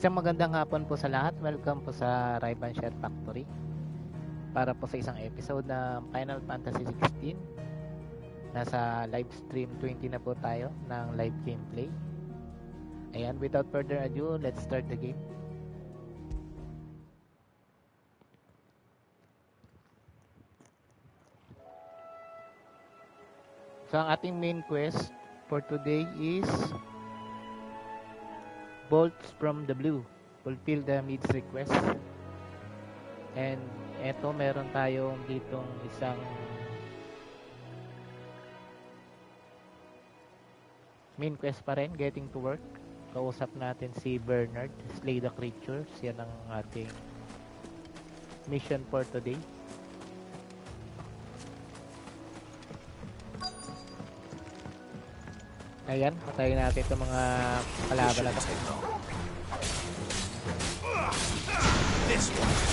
Isang magandang hapon po sa lahat. Welcome po sa Riban Shot Factory para po sa isang episode ng Final Fantasy 16. Nasa live stream 20 na po tayo ng live gameplay. Ayan, without further ado, let's start the game. So ang ating main quest for today is Bolts from the Blue. Fulfill the needs request. And eto, meron tayong ditong isang main quest pa rin, getting to work. Kausap natin si Bernard, slay the creatures. Yan ang ating mission for today. Ayan, patayin natin itong mga kalaban na ito. This one.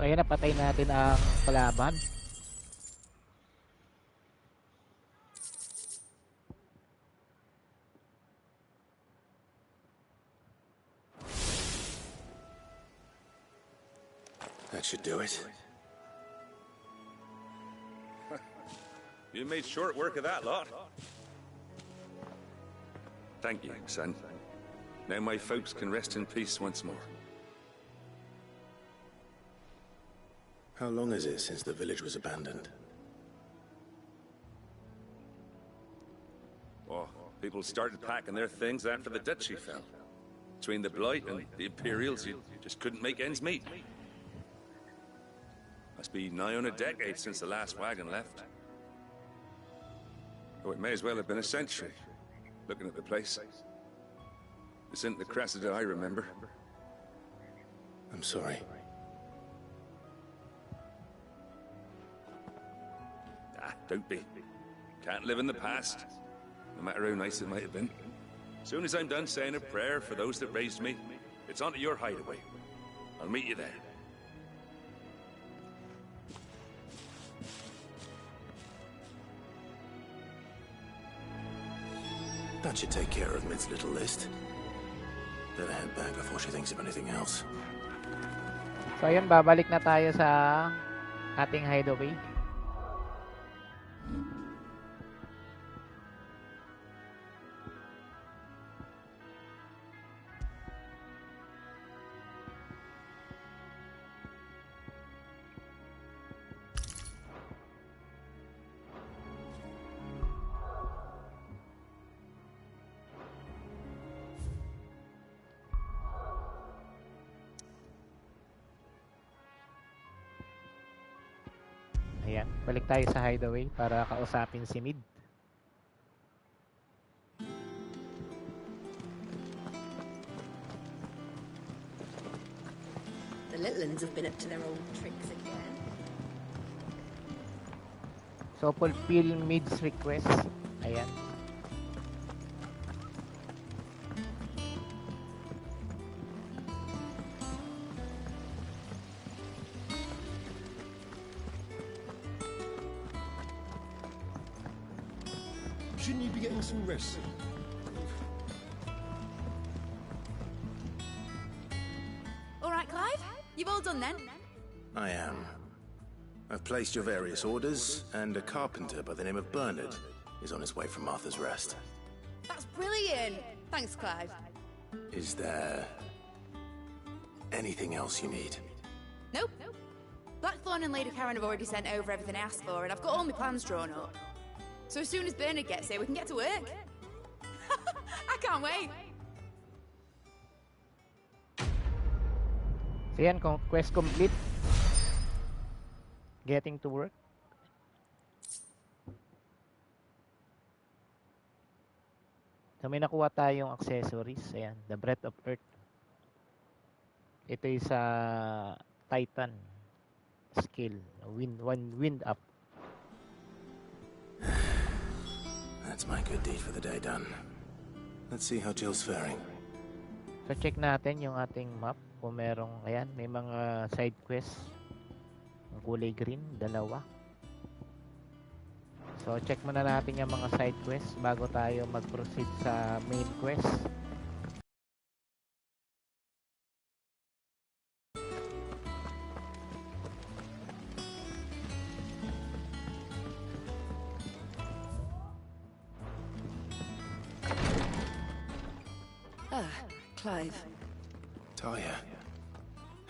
So ayan, napatay natin ang kalaban. That should do it. You made short work of that lot. Thank you, son. Now my folks can rest in peace once more. How long is it since the village was abandoned? Oh, People started packing their things after the duchy fell. Between the Blight and the Imperials, you just couldn't make ends meet. Must be nigh on a decade since the last wagon left. Oh, it may as well have been a century, looking at the place. This isn't the Cressida I remember. I'm sorry. Ah, don't be. Can't live in the past, no matter how nice it might have been. As soon as I'm done saying a prayer for those that raised me, it's on to your hideaway. I'll meet you there. That should take care of Mid's little list. Better head back before she thinks of anything else. So ayun, babalik na tayo sa ating hideaway. Ayan, balik tayo sa hideaway para kausapin si Mid. The little ones have been up to their old tricks again. So, fulfill Mid's request. Ayan. Shouldn't you be getting some rest? All right, Clive? You've all done then? I am. I've placed your various orders, and a carpenter by the name of Bernard is on his way from Martha's Rest. That's brilliant! Thanks, Clive. Is there anything else you need? Nope. Blackthorn and Lady Karen have already sent over everything I asked for, and I've got all my plans drawn up. So as soon as Bernard gets here, we can get to work. I can't wait. So yan, quest complete. Getting to work. So may nakuha tayong accessories. Ayan, the Breath of Earth. Ito is sa Titan skill. Wind up. That's my good deed for the day done. Let's see how Jill's faring. So check natin yung ating map. Kung merong, ayan, may mga side quests. Ang kulay green, dalawa. So check muna natin yung mga side quests bago tayo mag-proceed sa main quest. Clive. Talia,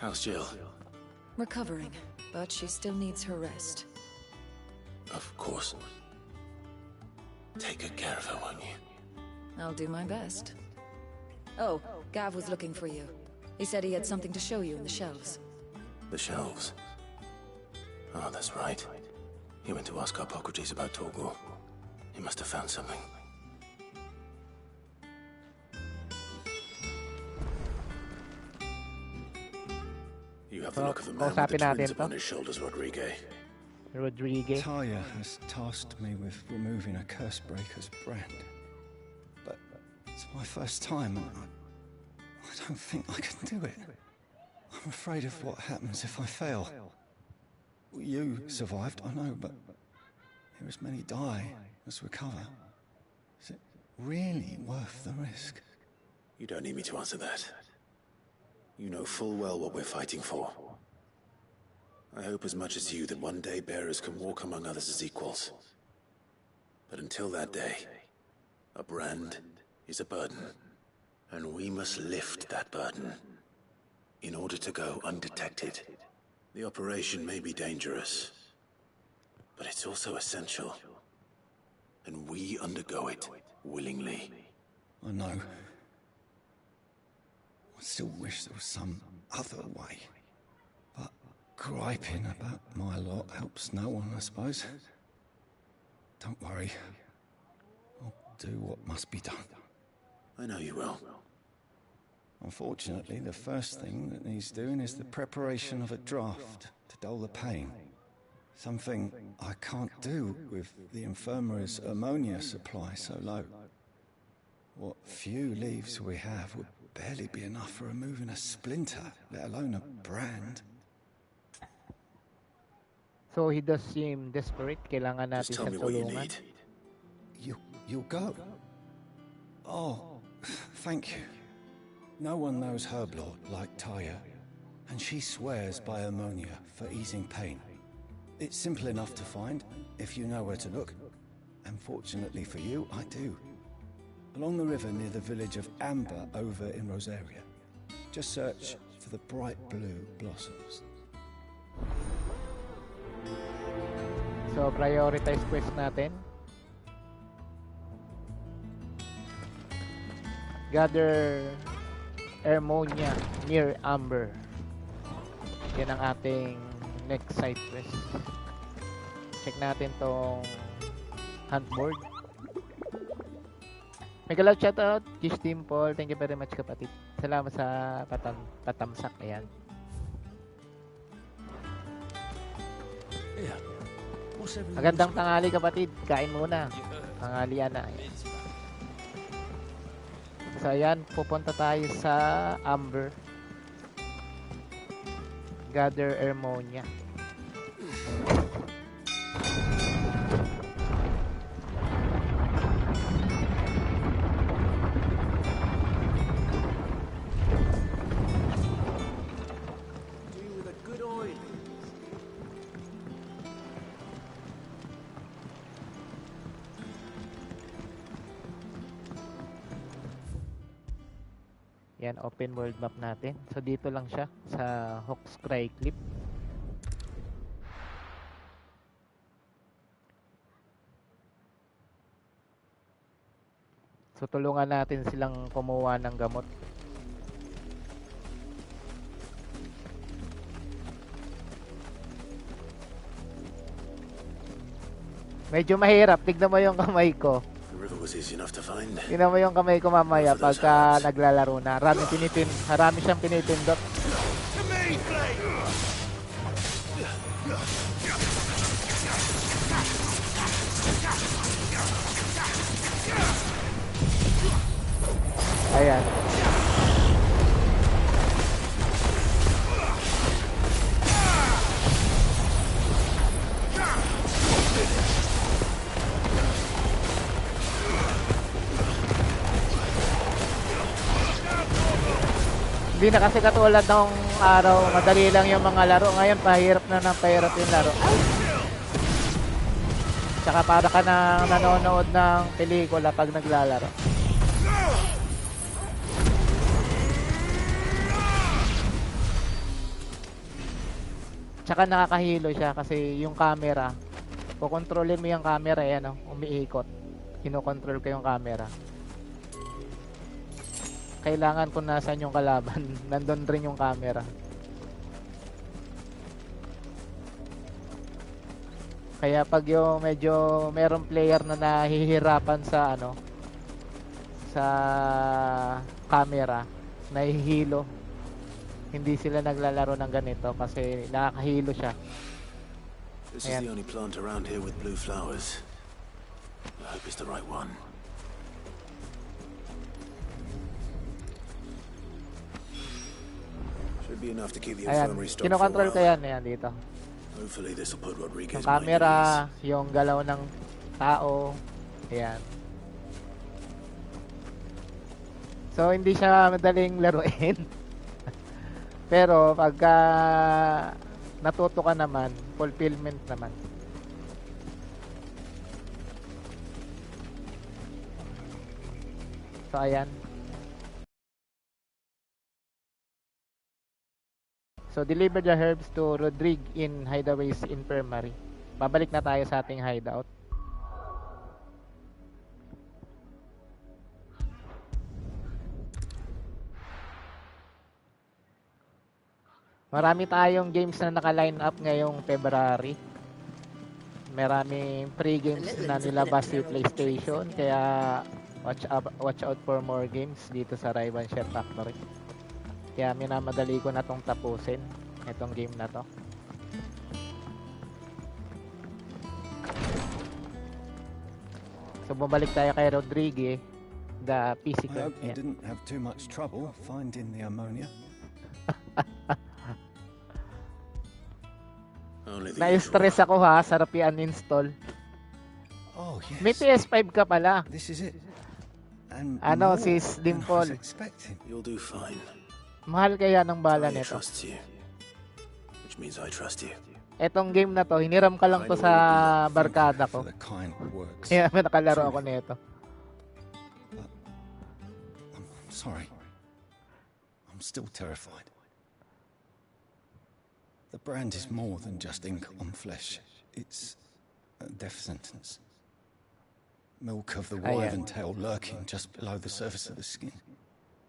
how's Jill? Recovering, but she still needs her rest. Of course. Take good care of her, won't you? I'll do my best. Oh, Gav was looking for you. He said he had something to show you in the shelves. The shelves? Oh, that's right. He went to ask Hippocrates about Torgor. He must have found something. You have the look of a man with the twins upon his shoulders, Rodriguez. Talia has tasked me with removing a Cursebreaker's brand. But it's my first time, and I don't think I can do it. I'm afraid of what happens if I fail. You survived, I know, but here as many die as recover. Is it really worth the risk? You don't need me to answer that. You know full well what we're fighting for. I hope as much as you that one day bearers can walk among others as equals. But until that day, a brand is a burden, and we must lift that burden in order to go undetected. The operation may be dangerous, but it's also essential, and we undergo it willingly. I know. I still wish there was some other way. But griping about my lot helps no one, I suppose. Don't worry. I'll do what must be done. I know you will. Unfortunately, the first thing that needs doing is the preparation of a draft to dull the pain. Something I can't do with the infirmary's ammonia supply so low. What few leaves we have would barely be enough for removing a splinter, let alone a brand. So he does seem desperate. Kailangan natin Just tell me siyang what you tulungan. need. You'll go? Oh, thank you. No one knows Herblot like Taya, and she swears by ammonia for easing pain. It's simple enough to find, if you know where to look. And fortunately for you, I do. Along the river near the village of Amber over in Rosaria. Just search for the bright blue blossoms. So, prioritize quest natin. Gather ammonia near Amber. Yan ang ating next side quest. Check natin tong hunt board. Mega love shoutout, Kish Dimple. Thank you very much, kapatid. Salamat sa patamsak. Ayan. Magandang tanghali, kapatid. Kain muna. Tanghalian na. Ayan. So, ayan. Pupunta tayo sa Amber. Gather ammonia. Yan, open world map natin. So, dito lang siya sa Hawks Cry Cliff. So, tulungan natin silang kumuha ng gamot. Medyo mahirap. Tignan mo yung kamay ko. The river was easy enough to find. Tignan mo yung kamay ko mamaya pagka naglalaro na. Marami siyang pinipindot. Ayan. Hindi na kasi katulad ng araw, madali lang yung mga laro. Ngayon, pahirap na ng pahirap yung laro. Tsaka para ka na nanonood ng pelikula pag naglalaro. Tsaka nakakahilo siya kasi yung camera, kukontrolin mo yung camera, yan, umiikot. Kinokontrol ko yung camera. Kailangan kung nasan yung kalaban, nandun rin yung camera. Kaya pag yung medyo merong player na nahihirapan sa sa camera, nahihilo. Hindi sila naglalaro ng ganito kasi nakakahilo siya. This is the only plant around here with blue flowers. I hope it's the right one. Should be enough to keep the infirmary stocked for a kinokontrol ko while. yan dito. Hopefully this will put Rodriguez Yung camera, yung galaw ng tao. Ayan. So, hindi siya madaling laruin. Pero, pagka natuto ka naman, fulfillment naman. So, ayan. So, deliver the herbs to Rodrigue in Hideaway's Infirmary. Babalik na tayo sa ating hideout. Marami tayong games na naka-line up ngayong February. Maraming free games na nilabas si PlayStation, kaya watch out for more games dito sa Ray-Ban Chef Factory. Kaya minamadali ko na tong tapusin, itong game na to. So bumalik tayo kay Rodriguez, the physical. I hope you didn't have too much trouble finding the ammonia. Na-stress ako ha, sarap i-uninstall. Oh, yes. May PS5 ka pala. This is it. And Ano, more sis than I was Dimple? expecting. You'll do fine. Mahal kaya ng bala Talia nito. trusts you, which means I trust you. Etong game na to, hiniram ka lang to sa barkada ko. For the kind works. Kaya nakalaro ako nito. I'm sorry. I'm still terrified. The brand is more than just ink on flesh. It's a death sentence. Milk of the wyvern tail lurking just below the surface of the skin.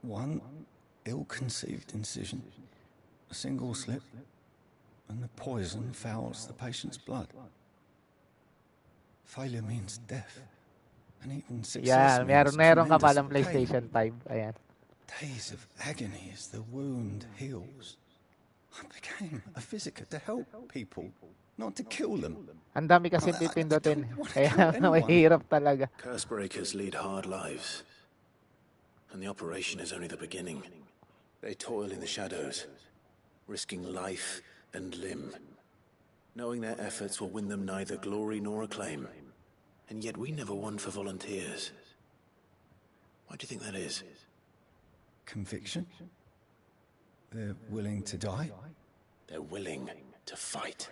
One ill-conceived incision, a single slip, and the poison fouls the patient's blood. Failure means death, and even success means meron ka tremendous palang pain. PlayStation 5. Ayan. Days of agony as the wound heals. I became a visitor to help people, not to kill them. Ang dami kasi pipindutin. Kaya mahirap talaga. Curse breakers lead hard lives, and the operation is only the beginning. They toil in the shadows, risking life and limb, knowing their efforts will win them neither glory nor acclaim. And yet we never won for volunteers. Why do you think that is? Conviction? They're willing to die? They're willing to fight.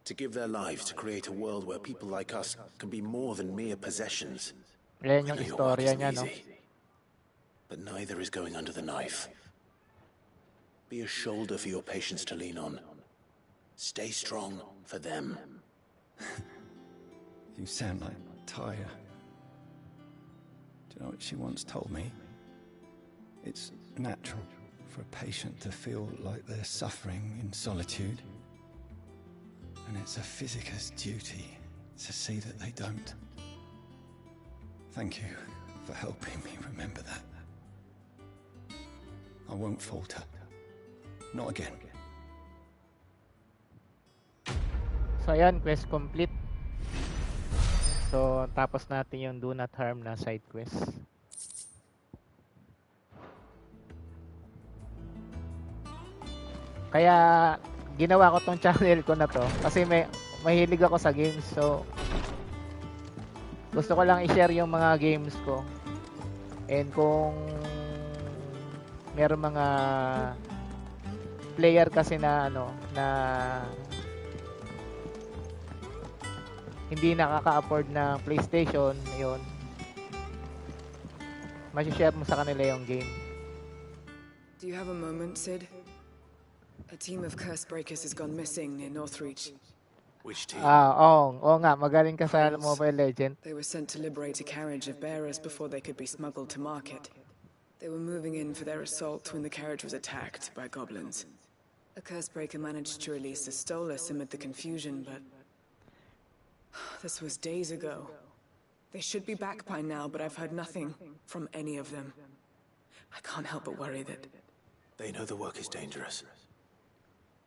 To give their lives to create a world where people like us can be more than mere possessions. Ayan yung I know your work istorya isn't niya, no? easy, but neither is going under the knife. Be a shoulder for your patients to lean on. Stay strong for them. You sound like Taya. Do you know what she once told me? It's natural for a patient to feel like they're suffering in solitude. And it's a physicist's duty to see that they don't. Thank you for helping me remember that. I won't falter. Not again. So ayan, quest complete. So tapos natin yung do not harm na side quest. Kaya ginawa ko tong channel ko na to kasi mahilig ako sa games, so gusto ko lang i-share yung mga games ko. And kung meron mga player kasi na hindi nakaka-afford ng PlayStation, yun, ma-share mo sa kanila yung game. Do you have a moment, Sid? A team of curse breakers has gone missing near Northreach. Which team? Oo nga, magaling ka sa Mobile Legend. They were sent to liberate a carriage of bearers before they could be smuggled to market. They were moving in for their assault when the carriage was attacked by goblins. A curse breaker managed to release a Stolas amid the confusion, but this was days ago. They should be back by now, but I've heard nothing from any of them. I can't help but worry that... They know the work is dangerous,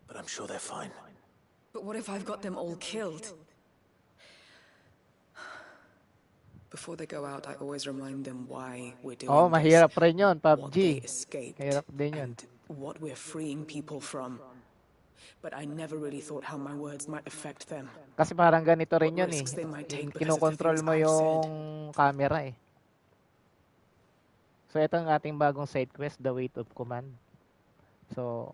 but I'm sure they're fine. But what if I've got them all killed? Before they go out, I always remind them why we're doing this. Mahirap rin yun, What they PUBG. escaped, Mahirap din yun. and what we're freeing people from. But I never really thought how my words might affect them. Kasi parang ganito rin yun eh. Risks they might take because of the Kinokontrol things mo I've yung camera eh. So ito ang ating bagong side quest, The Weight of Command. So,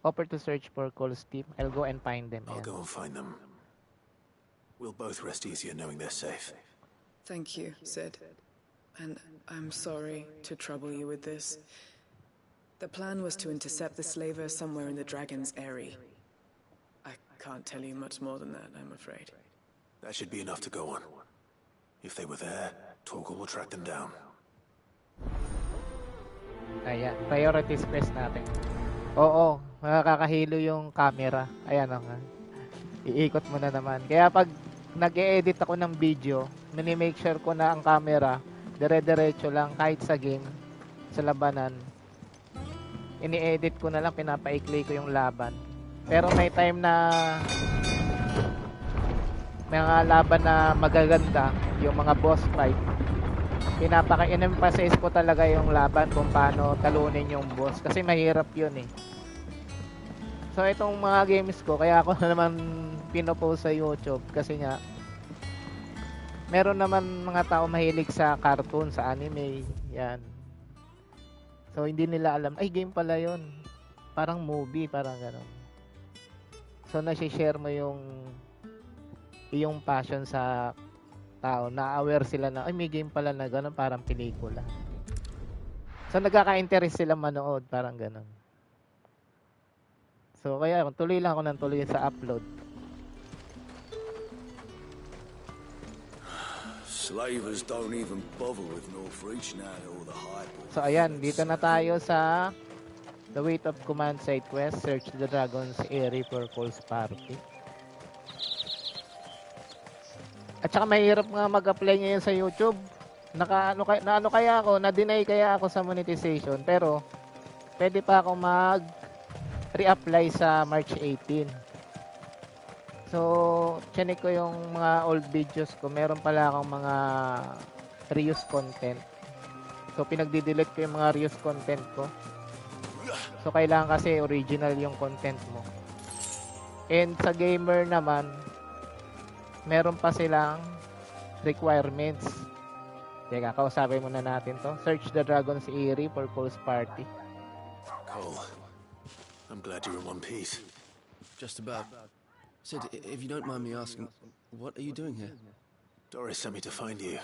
offer to search for Cole's team. I'll go and find them. I'll Ayan. go and find them. We'll both rest easier knowing they're safe. Thank you, Sid. And I'm sorry to trouble you with this. The plan was to intercept the slaver somewhere in the Dragon's Eyrie. I can't tell you much more than that, I'm afraid. That should be enough to go on. If they were there, Torgal will track them down. Ayan, priorities quest natin. Oo, nakakahilo yung camera. Ayan o nga. Iikot mo na naman. Kaya pag nag-e-edit ako ng video, mini-make sure ko na ang camera dire-diretso lang kahit sa game, sa labanan. Ini-edit ko na lang, pinapaikli ko yung laban. Pero may time na may mga laban na magaganda, yung mga boss fight, pinapaka-emphasize ko talaga yung laban kung paano talunin yung boss kasi mahirap yun eh. So itong mga games ko, kaya ako naman pinopost sa YouTube kasi nga meron naman mga tao mahilig sa cartoon, sa anime, yan. So hindi nila alam, ay game pala yun, parang movie, parang gano'n. So nasi-share mo yung iyong passion sa tao, na-aware sila na ay may game pala na gano'n, parang pelikula. So nagkaka-interest sila manood, parang gano'n. So kaya tuloy lang ako ng tuloy sa upload. Slavers don't even bother with Northreach now all the hype. So ayan, dito na tayo sa The Weight of Command side quest, search the Dragon's Eyrie for Pulse Party. At saka mahirap nga mag-apply ngayon sa YouTube. Ano kaya ako, na-deny kaya ako sa monetization, pero pwede pa ako mag-re-apply sa March 18. So, chinek ko yung mga old videos ko. Meron pala akong mga reuse content. So, pinagdi-delete ko yung mga reuse content ko. So, kailangan kasi original yung content mo. And sa gamer naman, meron pa silang requirements. Teka, kausapin muna natin to. Search the Dragon's Eyrie for Pulse Party. Cole, I'm glad you're in one piece. Just about. Sid, if you don't mind me asking, what are you doing here? Doris sent me to find you.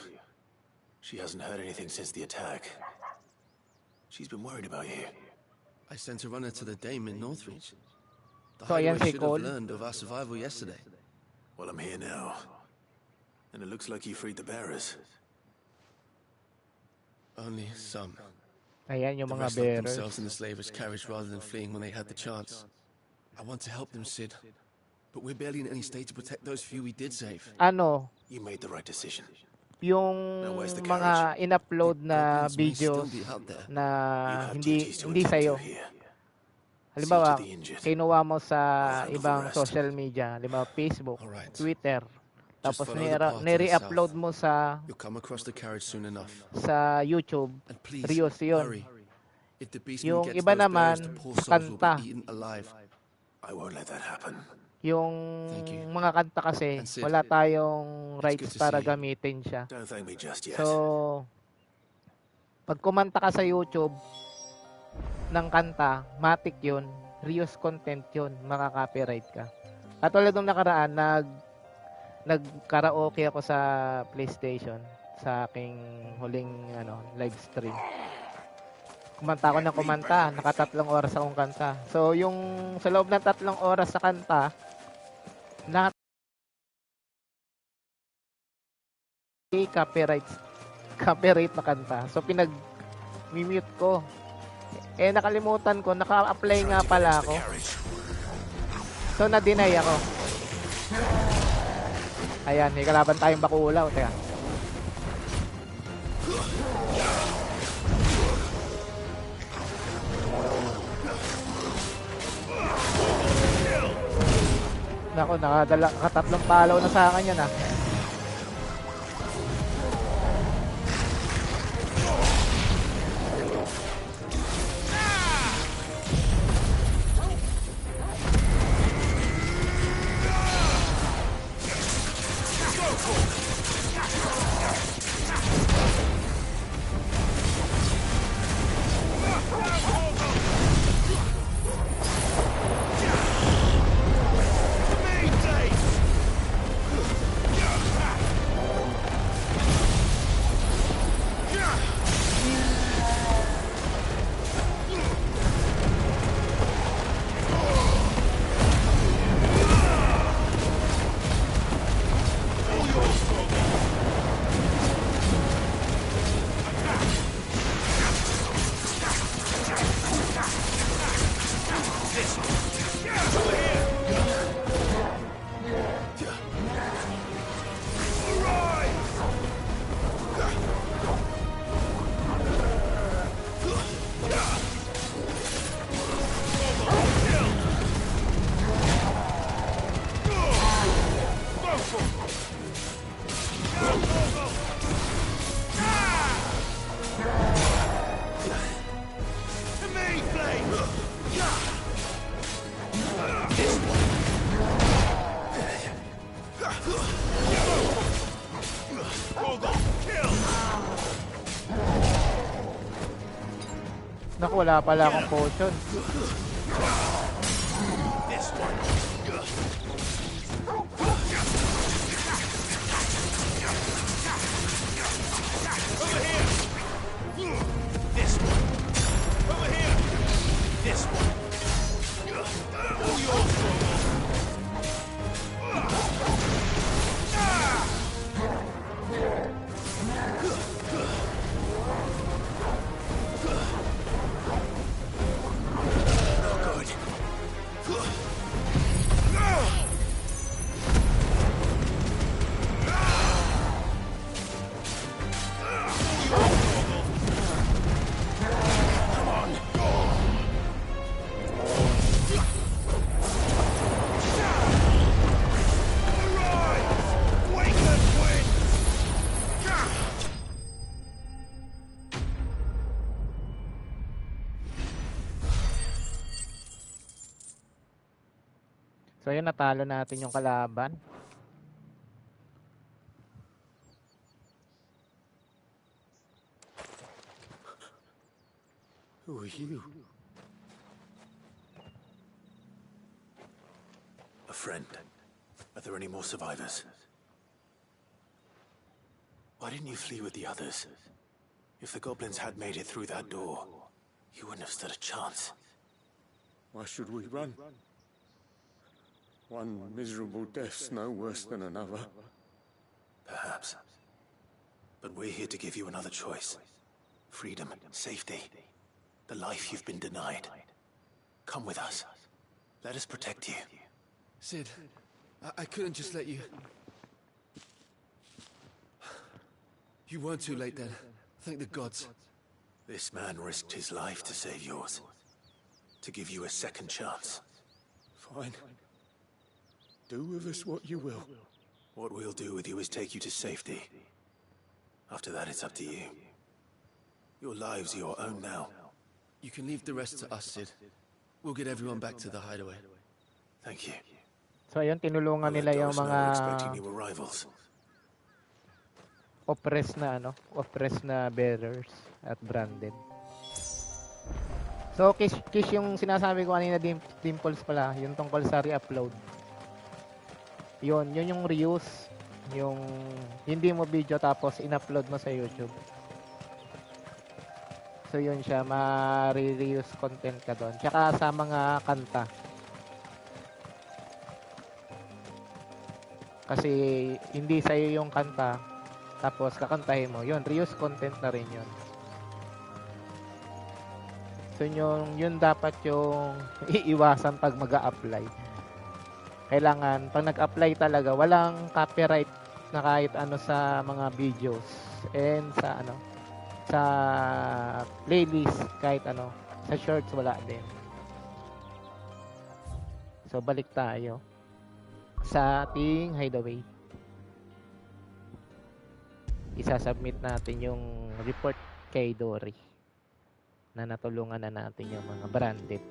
She hasn't heard anything since the attack. She's been worried about you. I sent a runner to the Dame in Northreach. The So, ayan hideaway si should Cole. have learned of our survival yesterday. Well, I'm here now. And it looks like you freed the bearers. Only some. Ayan yung The mga rest locked bearers. themselves in the slaver's carriage rather than fleeing when they had the chance. I want to help them, Sid. But we're barely in any state to protect those few we did save. Ano, You made the right decision. yung where's the mga in-upload na Goblins may still videos be out there. na You have duties to hindi attend sa'yo. to here. Halimbawa, See to the injured. kinuha mo sa I'll handle ibang the rest. social media, halimbawa Facebook, Alright. Twitter, tapos follow the path to the nire-upload south. mo sa You'll come across the carriage soon enough. YouTube, And please, Rios yun. hurry. If the beastman Yung gets iba those naman, bears, the poor souls will kanta. be eaten alive. I won't let that happen. Yung Thank you. mga kanta kasi, And Sid, wala tayong it's rights good to para see you. gamitin siya. Don't thank me just yet. So, pag kumanta ka sa YouTube ng kanta, matik yun, reuse content yun, makaka-copyright ka. At tulad nung nakaraan, nag-karaoke ako sa PlayStation sa aking huling live stream. Kumanta ako ng kumanta, naka 3 oras akong kanta. So, yung sa loob ng 3 oras sa kanta, lahat copyright na kanta. So, pinag-mute ko. Eh, nakalimutan ko, naka-apply nga pala ako. So, na-deny ako. Ayan, may kalaban tayong bakulaw. Teka. Nako, nakatatlong palaw na sa akin yan ah. Naku, wala pala akong potion. So yun, natalo natin yung kalaban. Who are you? A friend. Are there any more survivors? Why didn't you flee with the others? If the goblins had made it through that door, you wouldn't have stood a chance. Why should we run? One miserable death's no worse than another. Perhaps. But we're here to give you another choice. Freedom, safety, the life you've been denied. Come with us. Let us protect you. Sid, I couldn't just let you... You weren't too late then. Thank the gods. This man risked his life to save yours. To give you a second chance. Fine. Do with us what you will. What we'll do with you is take you to safety. After that, it's up to you. Your lives are your own now. You can leave the rest to us, Sid. We'll get everyone back to the hideaway. Thank you. So ayun, tinulungan We'll nila let yung those know mga we're expecting new arrivals. oppressed na bearers at branded. So Kish yung sinasabi ko kanina, Dimples pala, yung tungkol sa re-upload. Yun yung reuse, yung hindi mo video tapos in-upload mo sa YouTube. So yun siya, ma-reuse content ka doon. Tsaka sa mga kanta. Kasi hindi sa'yo yung kanta, tapos kakantahin mo. Yun, reuse content na rin yun. So yun dapat yung iiwasan pag mag-a-apply. Kailangan, pag nag-apply talaga, walang copyright na kahit ano sa mga videos and sa playlist, kahit ano, sa shorts wala din. So balik tayo sa ating hideaway. Isasubmit natin yung report kay Dory na natulungan na natin yung mga branded.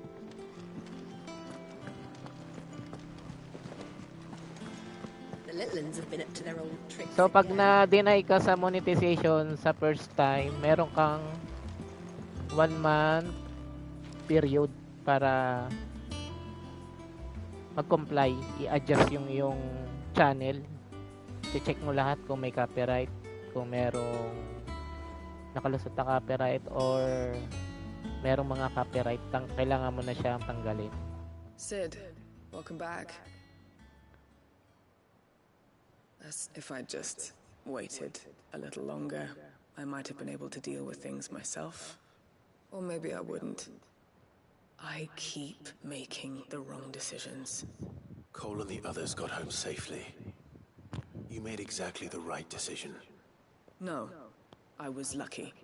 So pag na-deny ka sa monetization sa first time, meron kang 1 month period para mag-comply, i-adjust yung iyong channel. I-check mo lahat kung may copyright, kung merong nakalusot na copyright or merong mga copyright, kailangan mo na siyang tanggalin. Sid, welcome back. As if I'd just waited a little longer, I might have been able to deal with things myself. Or maybe I wouldn't. I keep making the wrong decisions. Cole and the others got home safely. You made exactly the right decision. No, I was lucky.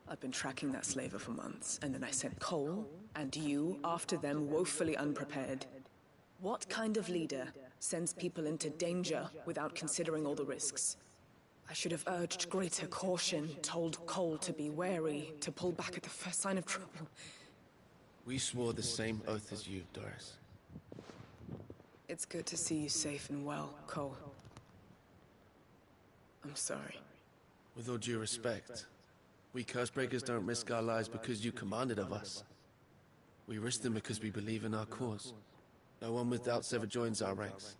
I've been tracking that slaver for months, and then I sent Cole and you after them woefully unprepared. What kind of leader sends people into danger without considering all the risks? I should have urged greater caution, told Cole to be wary, to pull back at the first sign of trouble. We swore the same oath as you, Doris. It's good to see you safe and well, Cole. I'm sorry. With all due respect, we Cursebreakers don't risk our lives because you commanded of us. We risk them because we believe in our cause. No one with doubts ever joins our ranks.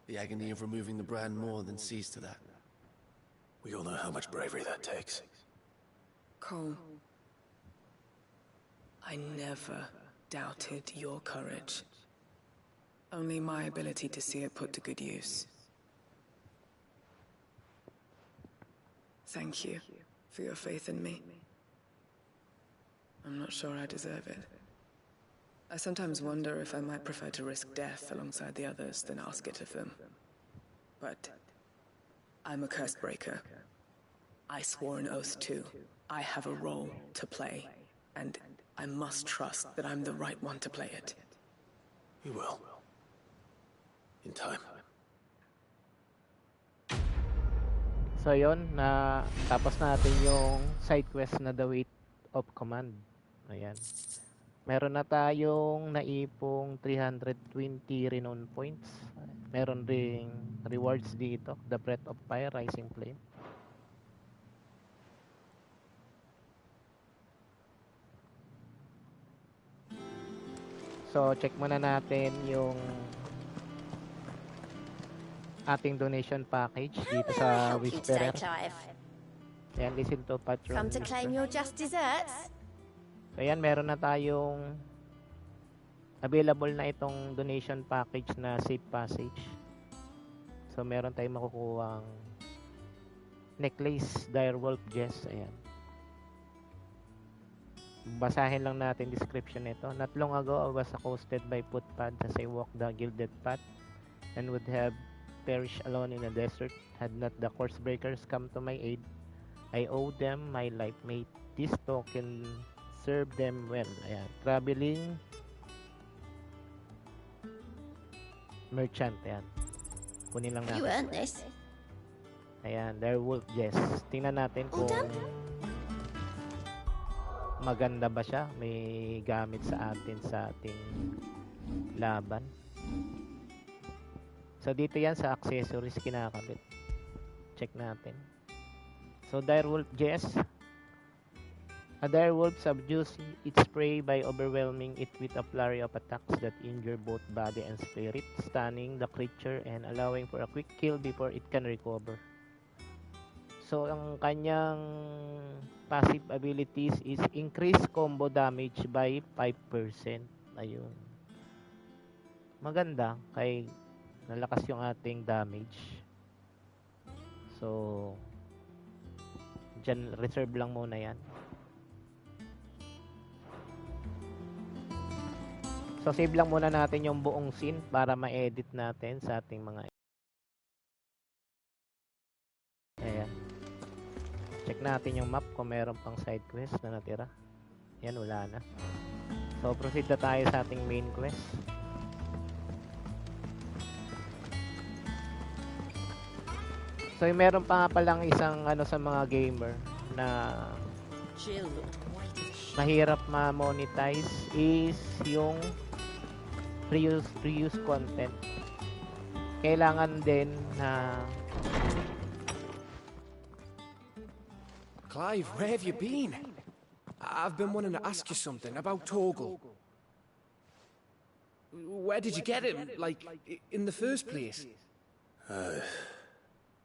The agony of removing the brand more than sees to that. We all know how much bravery that takes. Cole, I never doubted your courage. Only my ability to see it put to good use. Thank you for your faith in me. I'm not sure I deserve it. I sometimes wonder if I might prefer to risk death alongside the others than ask it of them. But I'm a Cursebreaker. I swore an oath too. I have a role to play, and I must trust that I'm the right one to play it. You will. In time. So yon, na tapos natin yung side quest na The Weight of Command. Ayan. Meron na tayong naipong 320 renown points. Meron ring rewards dito, the Breath of Fire, Rising Flame. So check muna natin yung ating donation package dito sa Whisperer. Ayan, listen to Patron. Come to claim your just desserts? So ayan, meron na tayong available na itong donation package na Safe Passage. So meron tayong makukuhang necklace, Direwolf Jess. Ayan. Basahin lang natin description nito. Not long ago, I was accosted by footpads as I walked the gilded path and would have perished alone in a desert had not the Cursebreakers come to my aid. I owe them my life. May this token serve them well. Ayan. Traveling merchant. Ayan. Kunin lang natin. You earned this. Ayan. Direwolf Jess. Tingnan natin kung maganda ba siya. May gamit sa atin sa ating laban. So dito yan sa accessories kinakabit. Check natin. So Direwolf Jess. A direwolf subdues its prey by overwhelming it with a flurry of attacks that injure both body and spirit, stunning the creature and allowing for a quick kill before it can recover. So ang kanyang passive abilities is increase combo damage by 5%. Ayun. Maganda kay nalakas yung ating damage. So dyan, reserve lang muna yan. So save lang muna natin yung buong scene para ma-edit natin sa ating mga. Ayan. Check natin yung map kung meron pang side quest na natira. Yan, wala na. So proceed na tayo sa ating main quest. So meron pa nga palang isang ano sa mga gamer na mahirap ma-monetize is yung reuse content. Kailangan din na Clive, where have you been? I've been wanting to ask you something about Torgal. Where did you get him? Like, in the first place?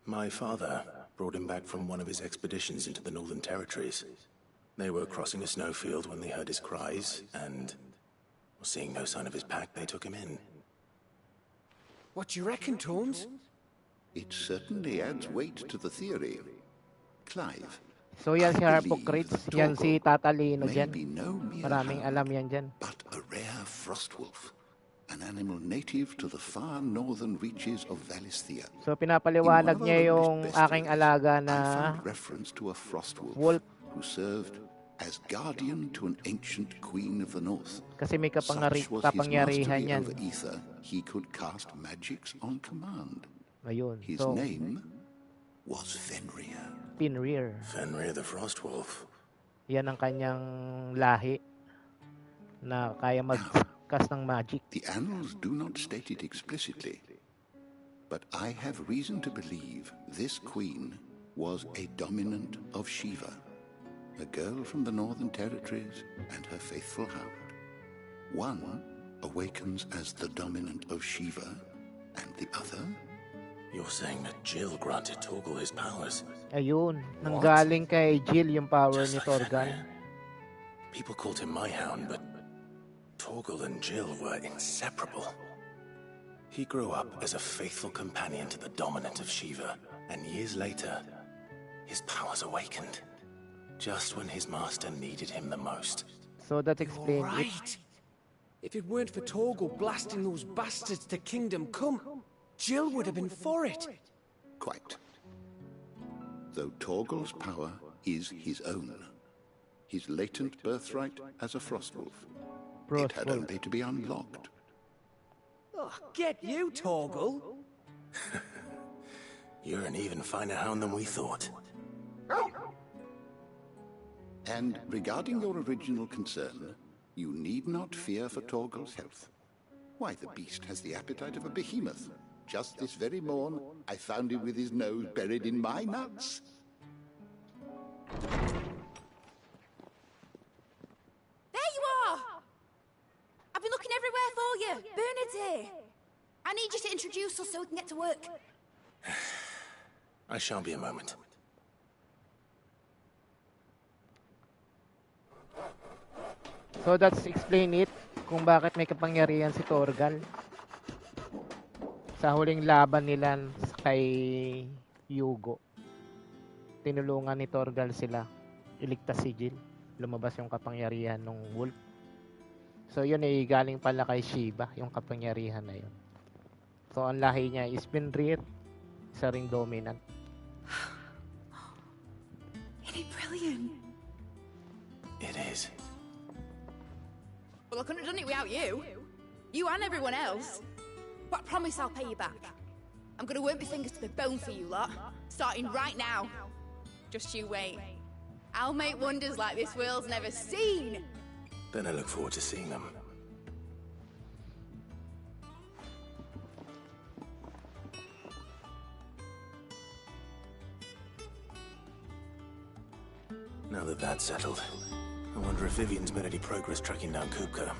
My father brought him back from one of his expeditions into the Northern Territories. They were crossing a snowfield when they heard his cries, and seeing no sign of his pack, they took him in. What do you reckon, Tomes? It certainly adds weight to the theory. Clive. So yan si Harpocrates, yan si Tatalino dyan. Maraming alam yan dyan. But a rare frostwolf, an animal native to the far northern reaches of Valisthea. So pinapaliwanag niya yung aking alaga na reference to a frostwolf wolf who served as guardian to an ancient queen of the north. Kasi may kapangyarihan yan. Over ether, he could cast magics on command. Ayun. His name was Fenrir. Fenrir the Frostwolf. Yan ang kanyang lahi. na kaya mag-cast ng magic. The annals do not state it explicitly, but I have reason to believe this queen was a dominant of Shiva, a girl from the Northern Territories and her faithful hound. One awakens as the dominant of Shiva, and the other... You're saying that Jill granted Torgal his powers? Ayun, nanggaling kay Jill yung power ni Torgal. People called him my hound, but Torgal and Jill were inseparable. He grew up as a faithful companion to the dominant of Shiva, and years later, his powers awakened, just when his master needed him the most. So that explains it. Right. If it weren't for Torgal blasting those bastards to Kingdom Come, Jill would have been for it. Quite. Though Torgal's power is his own, his latent birthright as a Frostwolf, it had only to be unlocked. Oh, get you, Torgal! You're an even finer hound than we thought. And regarding your original concern, you need not fear for Torgal's health. Why, the beast has the appetite of a behemoth. Just this very morn, I found him with his nose buried in my nuts. There you are! I've been looking everywhere for you. Bernard's here. I need you to introduce us so we can get to work. I shan't be a moment. So that's explain it kung bakit may kapangyarihan si Torgal. Sa huling laban nila kay Yugo, tinulungan ni Torgal sila iligtas si Jill. Lumabas yung kapangyarihan ng wolf. So yun ay galing pala kay Shiva, yung kapangyarihan na yun. So ang lahi niya is Fenrir, isa ring dominant. Isn't it brilliant? It is. Well, I couldn't have done it without you. You and everyone else. But I promise I'll pay you back. I'm gonna work my fingers to the bone for you lot, starting right now. Just you wait. I'll make wonders like this world's never seen. Then I look forward to seeing them. Now that that's settled, I wonder if Vivian's made any progress tracking down Kupka.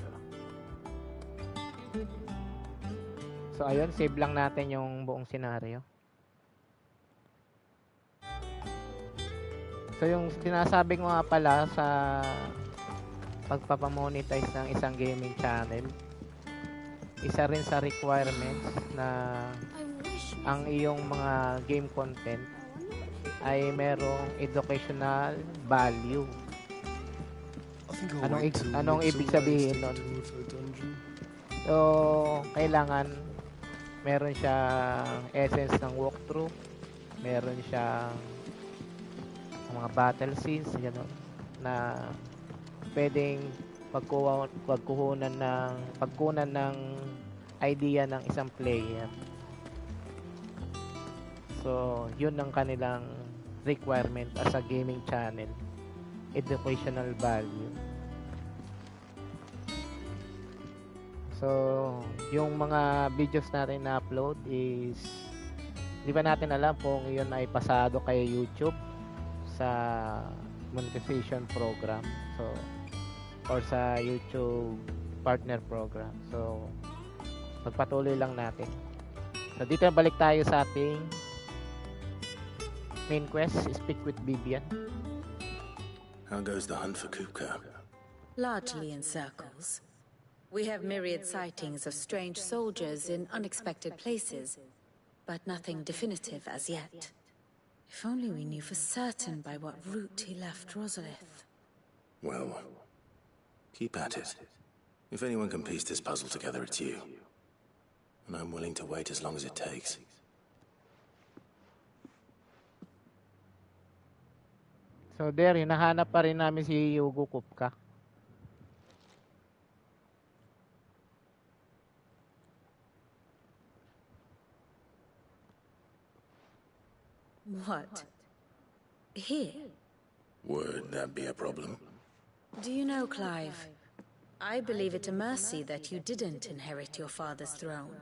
So ayun, save lang natin yung buong senaryo. So yung sinasabi ko nga pala sa pagpapamonetize ng isang gaming channel, isa rin sa requirements na ang iyong mga game content ay merong educational value. Anong ibig sabihin nun? So, kailangan meron siyang essence ng walkthrough, meron siyang mga battle scenes, gano'n, na pwedeng pagkunan ng idea ng isang player. So, yun ang kanilang requirement as a gaming channel, educational value. So, yung mga videos natin na upload is di ba natin alam kung yun ay pasado kay YouTube sa monetization program. So, or sa YouTube partner program. So, pagpatuloy lang natin. So, dito balik tayo sa ating main quest, Speak with Vivian. How goes the hunt for Kupka? Largely in circles. We have myriad sightings of strange soldiers in unexpected places, but nothing definitive as yet. If only we knew for certain by what route he left Rosalith. Well, keep at it. If anyone can piece this puzzle together, it's you. And I'm willing to wait as long as it takes. So there, hinahanap pa rin namin si Yugo Kupka. What? Here? Would that be a problem? Do you know, Clive? I believe it a mercy that you didn't inherit your father's throne.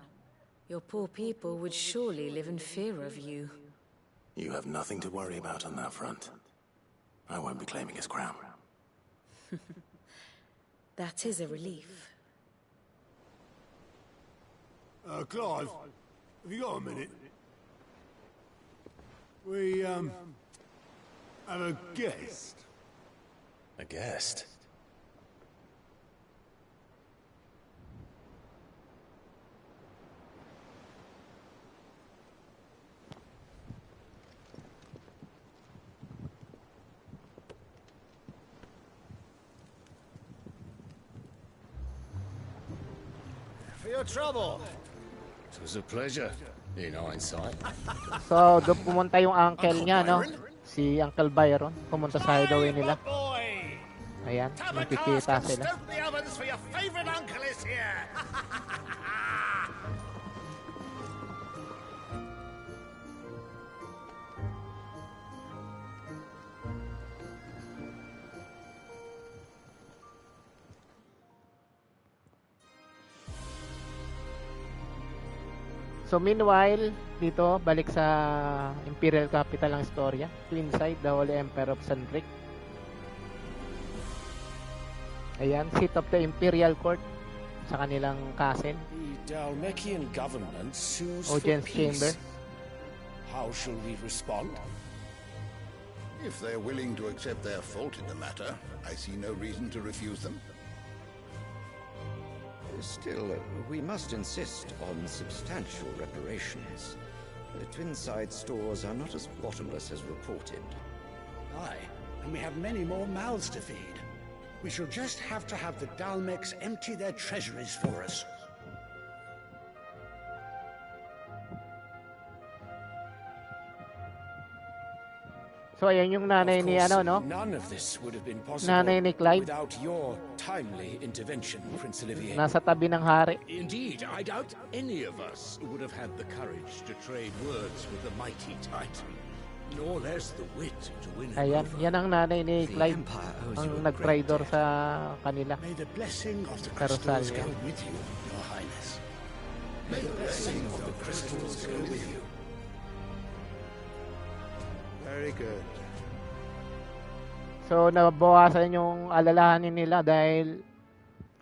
Your poor people would surely live in fear of you. You have nothing to worry about on that front. I won't be claiming his crown. That is a relief. Clive, have you got a minute? We, have a guest. A guest? For your trouble. It was a pleasure, in hindsight. So, doon pumunta yung uncle niya, no? Si Uncle Byron. Pumunta sa hideaway nila. Ayan, nakikita sila. So meanwhile, dito balik sa Imperial Capital ng istorya, Twinside, the Holy Emperor of Sandrick. Ayan, seat of the Imperial Court sa kanilang castle. The Dalmekian government sues Audience for peace. chamber. How shall we respond? If they're willing to accept their fault in the matter, I see no reason to refuse them. Still, we must insist on substantial reparations. The Twinside stores are not as bottomless as reported. Aye, and we have many more mouths to feed. We shall just have to have the Dalmecs empty their treasuries for us. So ayan yung nanay ni ano, no? None of this would have been possible Nanay ni Clive. without your timely intervention, Prince Olivier. Nasa tabi ng hari. Indeed, I doubt any of us would have had the courage to trade words with the mighty Titan, nor less the wit to win him Ayan, over. yan ang nanay ni Clive. Ang nag-tridor sa kanila. May the blessing of the Sa crystals Rosalia. go with you, Your Highness. May the blessing of the crystals go with you. Very good. So nabawasan yung alalahanin nila dahil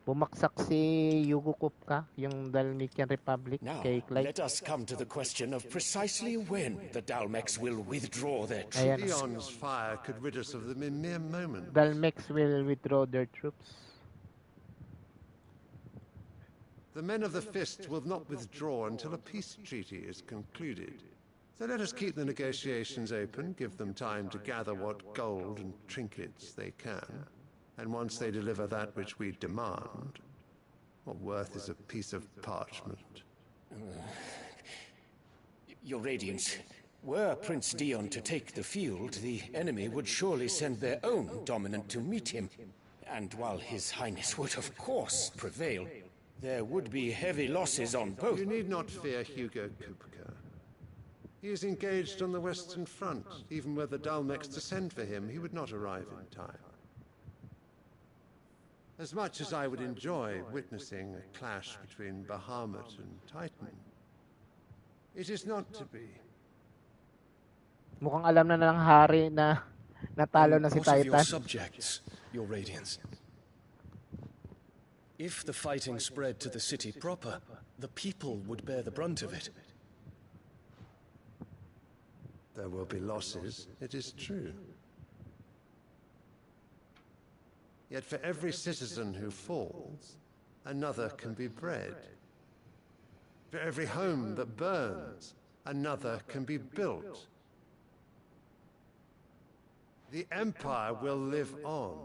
bumaksak si Yugo Kupka, yung Dalmekian Republic, Now, kay Clive. let us come to the question of precisely when the Dalmecs will withdraw their Ayan. troops. Leon's fire could rid us of them in mere moments. Dalmecs will withdraw their troops. The men of the Fist will not withdraw until a peace treaty is concluded. So let us keep the negotiations open, give them time to gather what gold and trinkets they can. And once they deliver that which we demand, what worth is a piece of parchment? Your Radiance, were Prince Dion to take the field, the enemy would surely send their own dominant to meet him. And while His Highness would of course prevail, there would be heavy losses on both. You need not fear Hugo Kupka. He is engaged on the Western Front. Even were the Dalmecs to send for him, he would not arrive in time. As much as I would enjoy witnessing a clash between Bahamut and Titan, it is not to be. Mukhang alam na ng hari na natalo na si What of your Titan. subjects, Your Radiance? If the fighting spread to the city proper, the people would bear the brunt of it. There will be losses, it is true. Yet for every citizen who falls, another can be bred. For every home that burns, another can be built. The Empire will live on.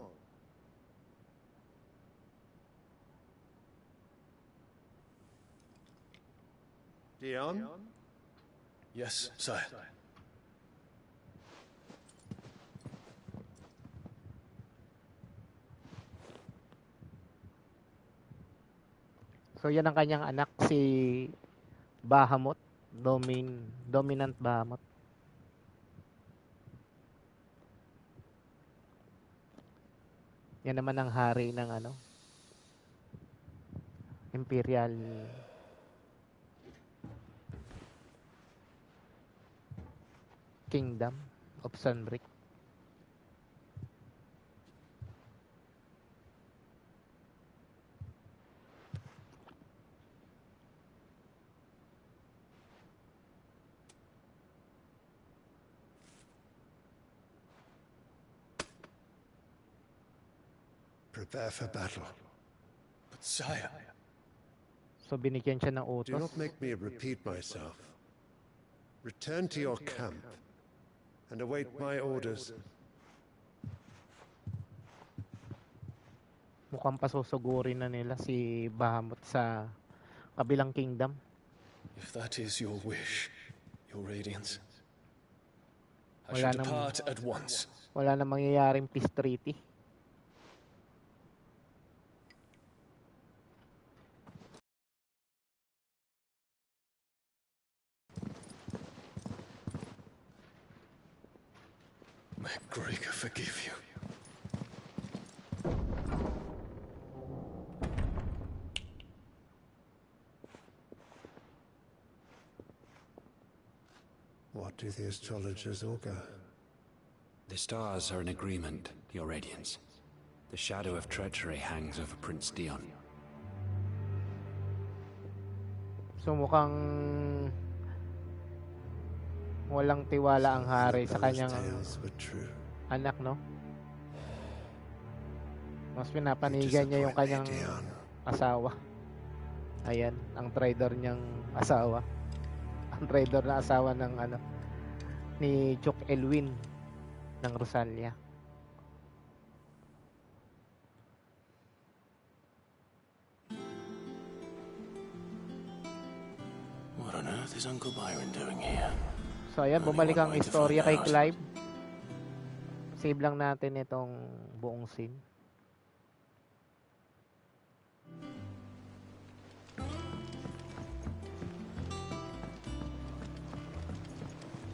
Dion? Yes, sire. So yan ang kanyang anak, si Bahamut, dominant Bahamut. Yan naman ang hari ng ano, Imperial Kingdom of Sunbreak. Prepare for battle. But sire... So binigyan siya ng utos. Do not make me repeat myself. Return to your camp and await my orders. Mukhang pasusugurin na nila si Bahamut sa kabilang kingdom. If that is your wish, your radiance, I Wala shall nang- depart at once. Wala na mangyayaring peace treaty. May Gregor forgive you. What do the astrologers augur? The stars are in agreement, Your Radiance. The shadow of treachery hangs over Prince Dion. So mukhang walang tiwala ang hari sa kanyang anak, no? Mas pinapanigan niya yung kanyang asawa. Ayan, ang traitor niyang asawa. Ang traitor na asawa ng ni Duke Elwin ng Rosalia. What on earth is Uncle Byron doing here? So ayan, bumalik ang istorya kay Clive. Save lang natin itong buong scene.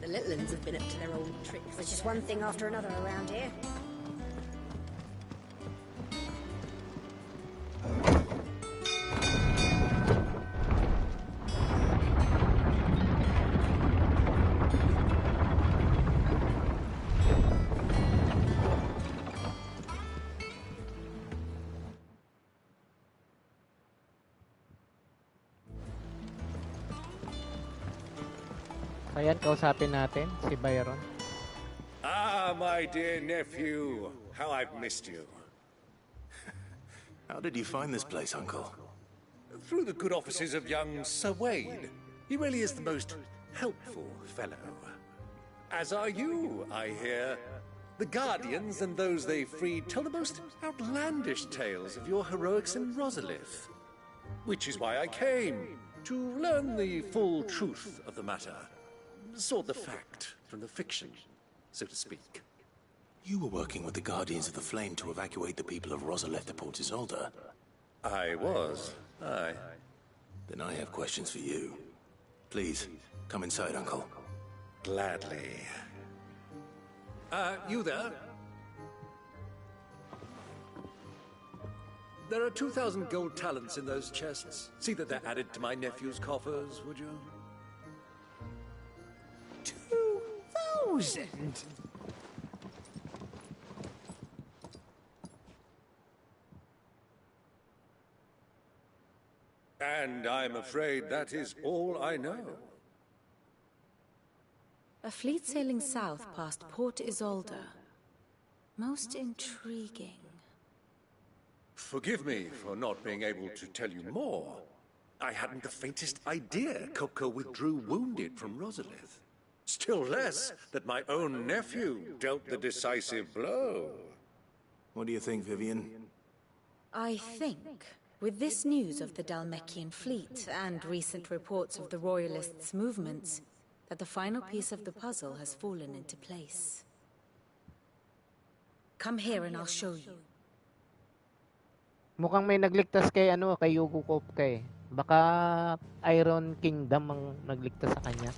The Litlins have been up to their old tricks. There's just one thing after another around here. Ayan, kausapin natin si Byron. Ah, my dear nephew. How I've missed you. How did you find this place, Uncle? Through the good offices of young Sir Wade. He really is the most helpful fellow. As are you, I hear. The Guardians and those they freed tell the most outlandish tales of your heroics in Rosalith. Which is why I came, to learn the full truth of the matter. Sort the fact from the fiction, so to speak. You were working with the Guardians of the Flame to evacuate the people of Rosalith to Port Isolde. I was, aye. Then I have questions for you. Please, come inside, Uncle. Gladly. You there? There are 2,000 gold talents in those chests. See that they're added to my nephew's coffers, would you? 2,000? And I'm afraid that is all I know. A fleet sailing south past Port Isolde. Most intriguing. Forgive me for not being able to tell you more. I hadn't the faintest idea Coco withdrew wounded from Rosalith. Still less that my own nephew dealt the decisive blow. What do you think, Vivian? I think, with this news of the Dhalmekian fleet and recent reports of the Royalists' movements, that the final piece of the puzzle has fallen into place. Come here and I'll show you. Mukhang may nagligtas kay kay Yugo Kopka eh. Baka Iron Kingdom ang nagligtas sa kanya.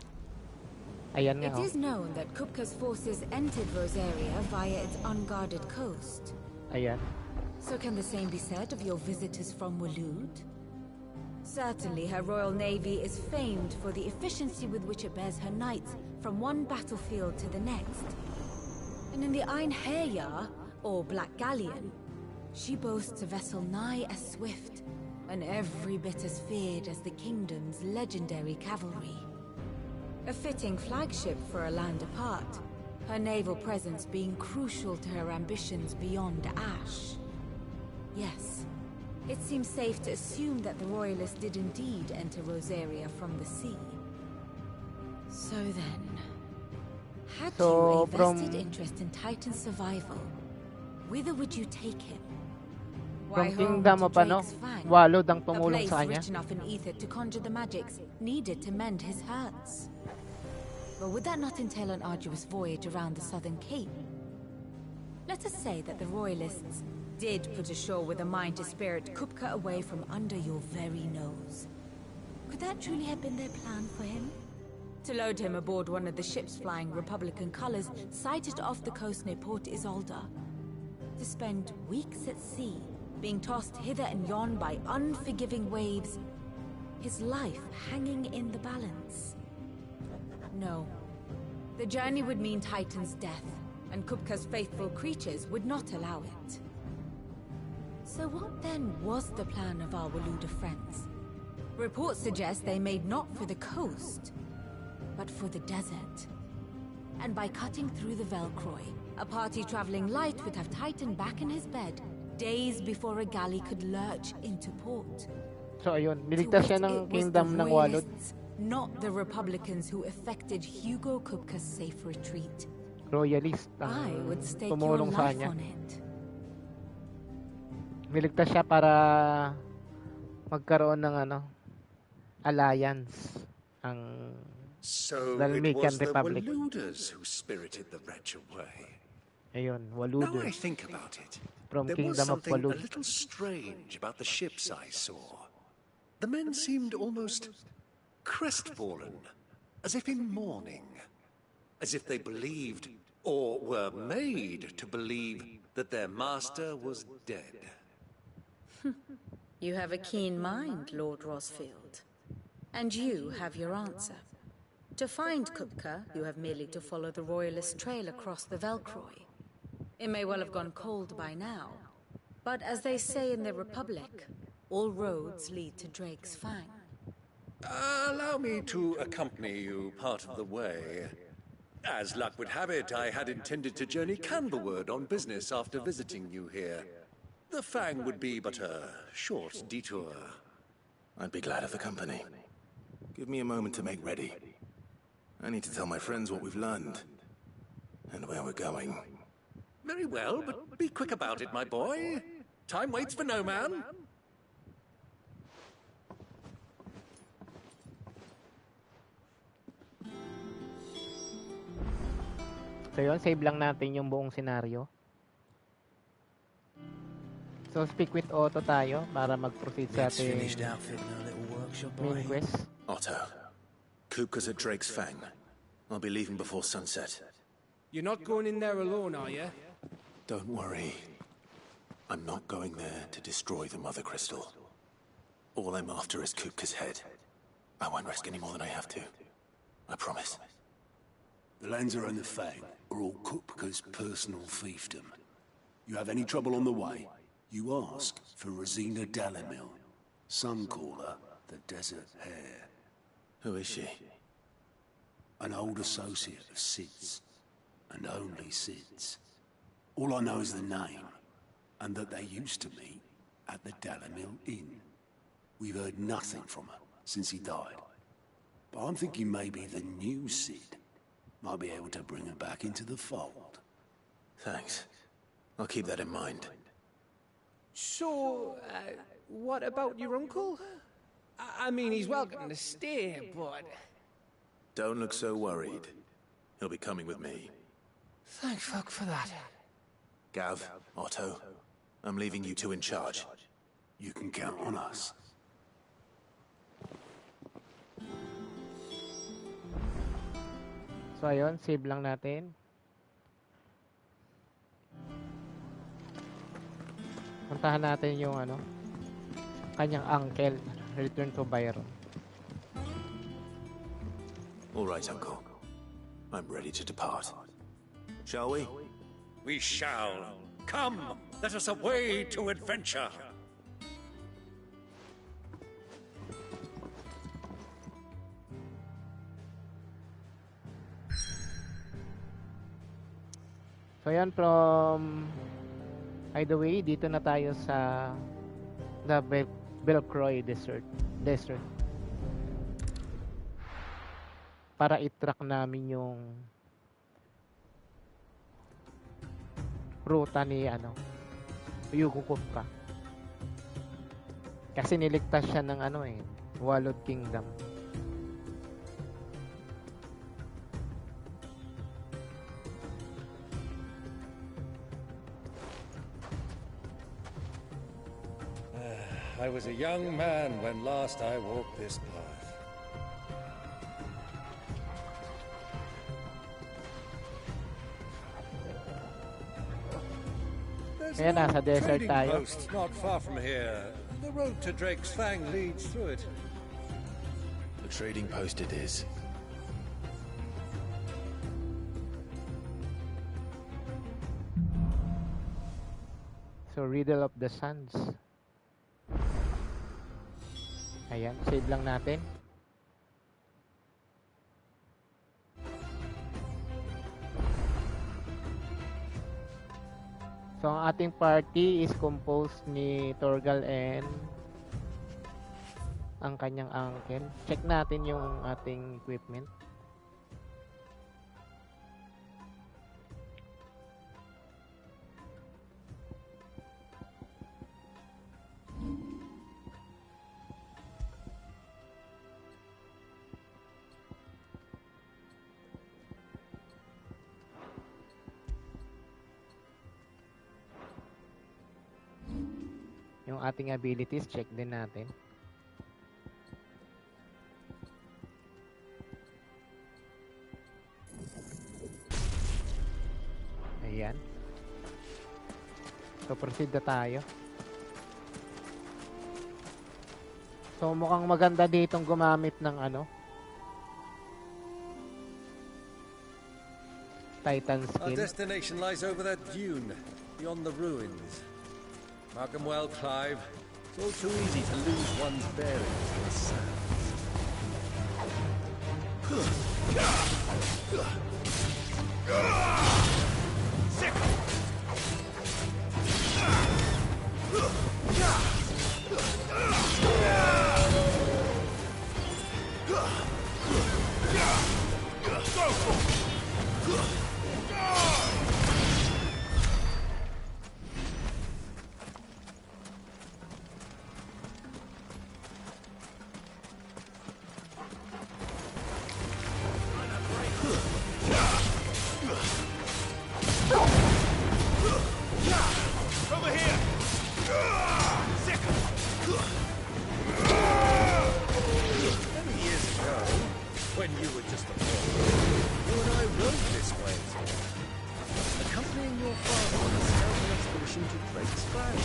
Ayan nga. It is known that Kupka's forces entered Rosaria via its unguarded coast. Ayan. So can the same be said of your visitors from Waloed? Certainly, her royal navy is famed for the efficiency with which it bears her knights from one battlefield to the next. And in the Einherjar, or Black Galleon, she boasts a vessel nigh as swift and every bit as feared as the kingdom's legendary cavalry. A fitting flagship for a land apart, her naval presence being crucial to her ambitions beyond Ash. Yes, it seems safe to assume that the Royalists did indeed enter Rosaria from the sea. So then, had you a vested interest in Titan's survival, whither would you take him? Why From home Kingdom to of ano, Drake's Fang, Walod ang a tumulong place sa kanya. rich enough in ether to conjure the magics needed to mend his hurts. But would that not entail an arduous voyage around the southern cape? Let us say that the Royalists did put ashore with a mind to spirit Kupka away from under your very nose. Could that truly have been their plan for him? To load him aboard one of the ships flying Republican colors sighted off the coast near Port Isolde. To spend weeks at sea, being tossed hither and yon by unforgiving waves, his life hanging in the balance. No. The journey would mean Titan's death, and Kupka's faithful creatures would not allow it. So what then was the plan of our Waluda friends? Reports suggest they made not for the coast, but for the desert. And by cutting through the Velcroy, a party traveling light would have Titan back in his bed days before a galley could lurch into port. So ayun, niligtas siya ng kingdom ng Walod. Not the Republicans who effected Hugo Kupka's safe retreat. Royalist I ang would stake your tumulong sa life kanya. on it. Niligtas siya para magkaroon ng alliance ang So it Dalmatian was the Republic. Waludas who spirited the wretch away. Ayun, Now Waludo. I think about it, From there was Kingdom of something a Walud. little strange about the ships I saw. The men seemed almost crestfallen, as if in mourning, as if they believed, or were made to believe, that their master was dead. You have a keen mind, Lord Rosfield. And you have your answer. To find Kupka, you have merely to follow the Royalist trail across the Velcroy. It may well have gone cold by now, but as they say in the Republic, all roads lead to Drake's Fang. Allow me to accompany you part of the way. As luck would have it, I had intended to journey Candlewood on business after visiting you here. The Fang would be but a short detour. I'd be glad of the company. Give me a moment to make ready. I need to tell my friends what we've learned and where we're going. Very well, but be quick about it, my boy. Time waits for no man. So yun, save lang natin yung buong senaryo. So speak with Otto tayo para mag-proceed sa ating main quest. Otto, Kupka's at Drake's Fang. I'll be leaving before sunset. You're not going in there alone, are you? Don't worry. I'm not going there to destroy the Mother Crystal. All I'm after is Kupka's head. I won't risk any more than I have to. I promise. The Lancer and the Fang are all Kupka's personal fiefdom. You have any trouble on the way, you ask for Rosina Dalimil. Some call her the Desert Hare. Who is she? An old associate of Sid's, and only Sid's. All I know is the name, and that they used to meet at the Dalimil Inn. We've heard nothing from her since he died. But I'm thinking maybe the new Sid might be able to bring her back into the fold. Thanks. I'll keep that in mind. So, what about your uncle? I mean, he's welcome to stay, but... Don't look so worried. He'll be coming with me. Thank fuck for that. Gav, Otto, I'm leaving you two in charge. You can count on us. So ayun, save lang natin. Puntahan natin yung kanyang uncle return to Byron. All right, Uncle. I'm ready to depart. Shall we? We shall. Come, let us away to adventure. So yan, from Hideaway, dito na tayo sa the Belcroix Desert. Para i-track namin yung ruta ni Yugo Kupka. Kasi niligtas siya ng Wallowed Kingdom. I was a young man when last I walked this path. Kaya nasa desert trading tayo. post not far from here. The road to Drake's Fang leads through it. The trading post it is. So, Riddle of the Sands. Ayan, save lang natin. So, ang ating party is composed ni Torgal and ang kanyang uncle. Check natin yung ating equipment. Yung ating abilities, check din natin. Ayan. So, proceed na tayo. So, mukhang maganda ditong gumamit ng Titan Our skin. destination lies over that dune, beyond the ruins. Mark 'em well, Clive. It's all too easy to lose one's bearings in the sand. Over here! Many years ago, when you were just a boy, you and I rode this way, accompanying your father on a scouting expedition to Drake's Fang.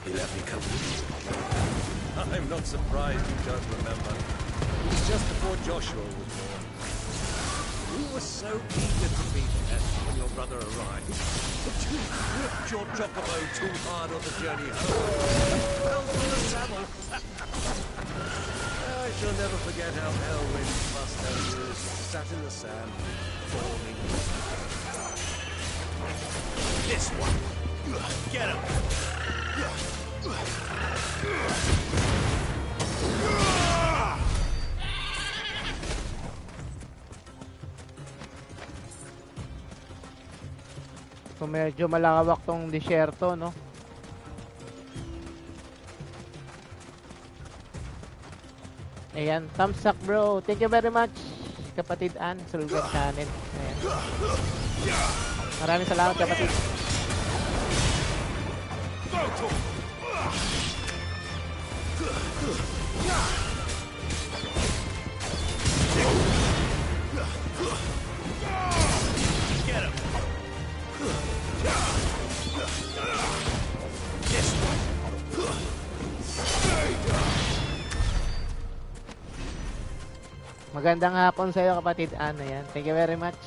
He left me company. I'm not surprised you don't remember. It was just before Joshua was born. You were so eager to be there when your brother arrived that you whipped your chocobo too hard on the journey home and fell from the saddle. I shall never forget how Elwyn fussed over you, sat in the sand, falling. This one! Get him! So, medyo malawak tong disyerto, no? Ayan, thumbs up bro. Thank you very much, kapatid Ann, Sulgan Channel. Ayan. Maraming salamat, kapatid. Get him! This one! Magandang hapon sa iyo, kapatid Ana yan. Thank you very much.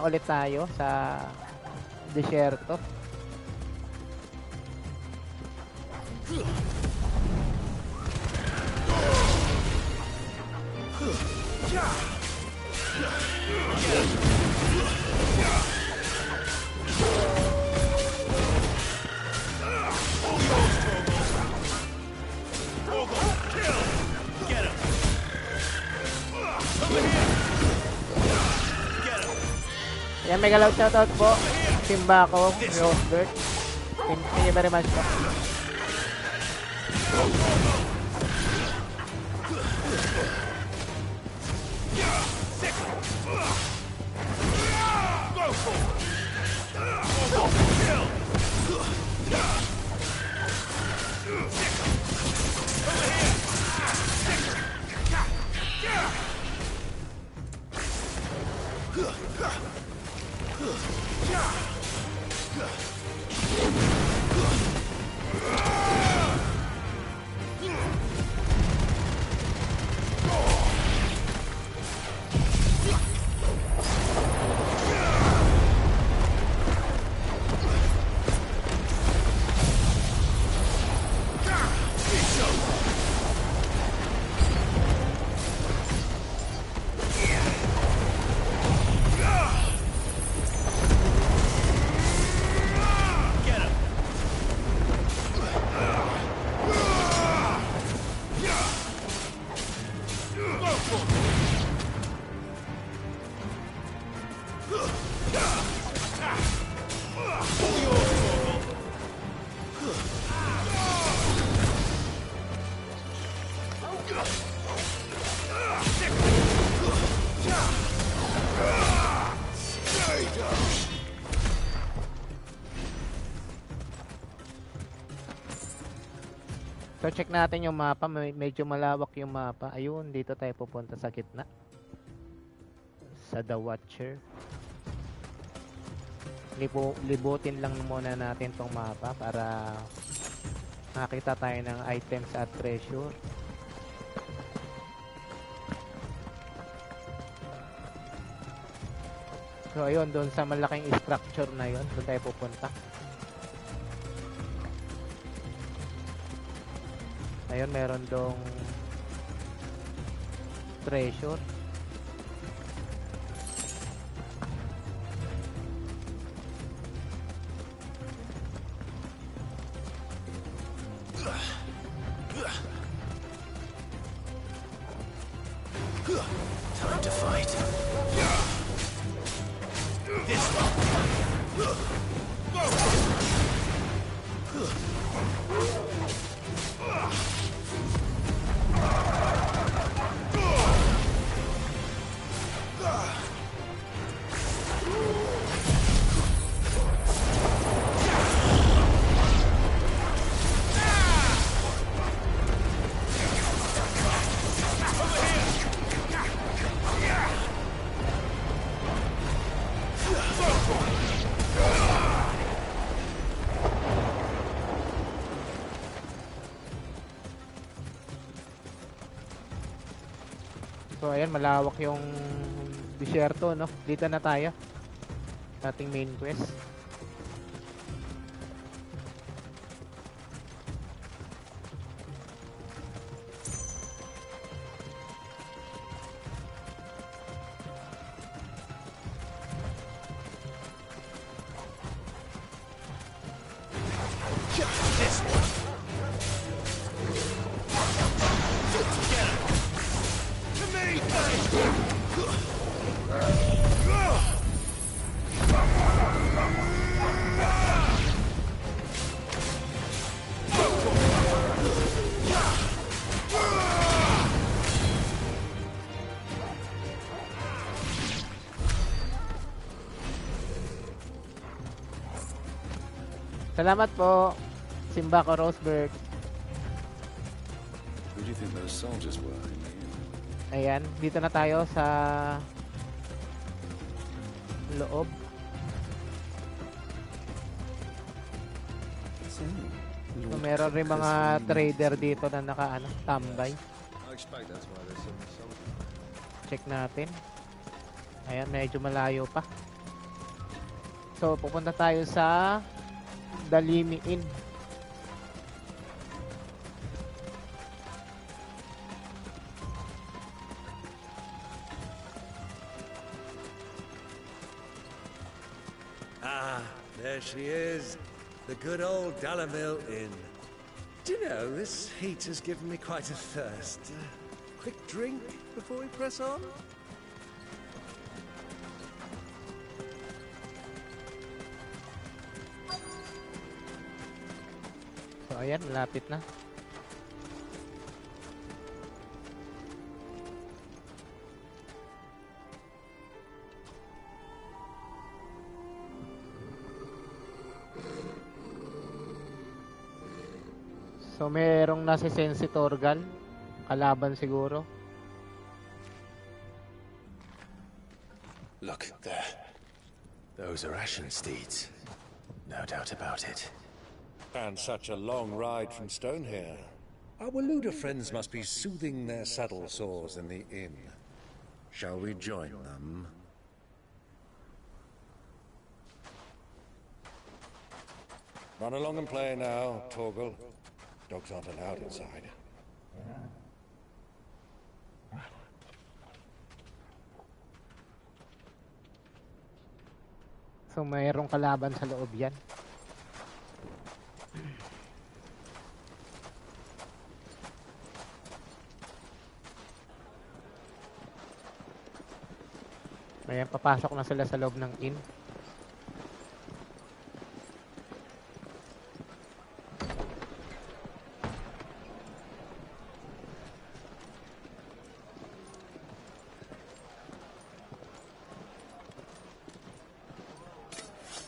Ulit tayo sa desierto. Yan, may galaw shoutout po. Simba ko, Rosebert. Thank you very much po. So check natin yung mapa, medyo malawak yung mapa. Ayun, dito tayo pupunta sa gitna. Sa The Watcher. Libutin lang muna natin tong mapa para makakita tayo ng items at treasure. So ayun, doon sa malaking structure na yun, doon tayo pupunta. Ayun, meron dong treasure. Time to fight. This one. So ayan, malawak yung disyerto, no? Dito na tayo sa ating main quest. Salamat po, Simba ko Roseberg. Who do you think those soldiers were? Ayan, dito na tayo sa loob. So, So, meron rin mga trader dito na tambay. Check natin. Ayan, medyo malayo pa. So, pupunta tayo sa Dalimi Inn. Ah, there she is. The good old Dalamil Inn. Do you know, this heat has given me quite a thirst. Quick drink before we press on? So, ayan, malapit na. So, merong nasisense si Torgal. Kalaban siguro. Look, there. Those are Ashen steeds. No doubt about it. And such a long ride from Stonehere. Our Waluda friends must be soothing their saddle sores in the inn. Shall we join them? Run along and play now, Torgal. Dogs aren't allowed inside. So, mayroong kalaban sa loob yan. Ayan, papasok na sila sa loob ng inn.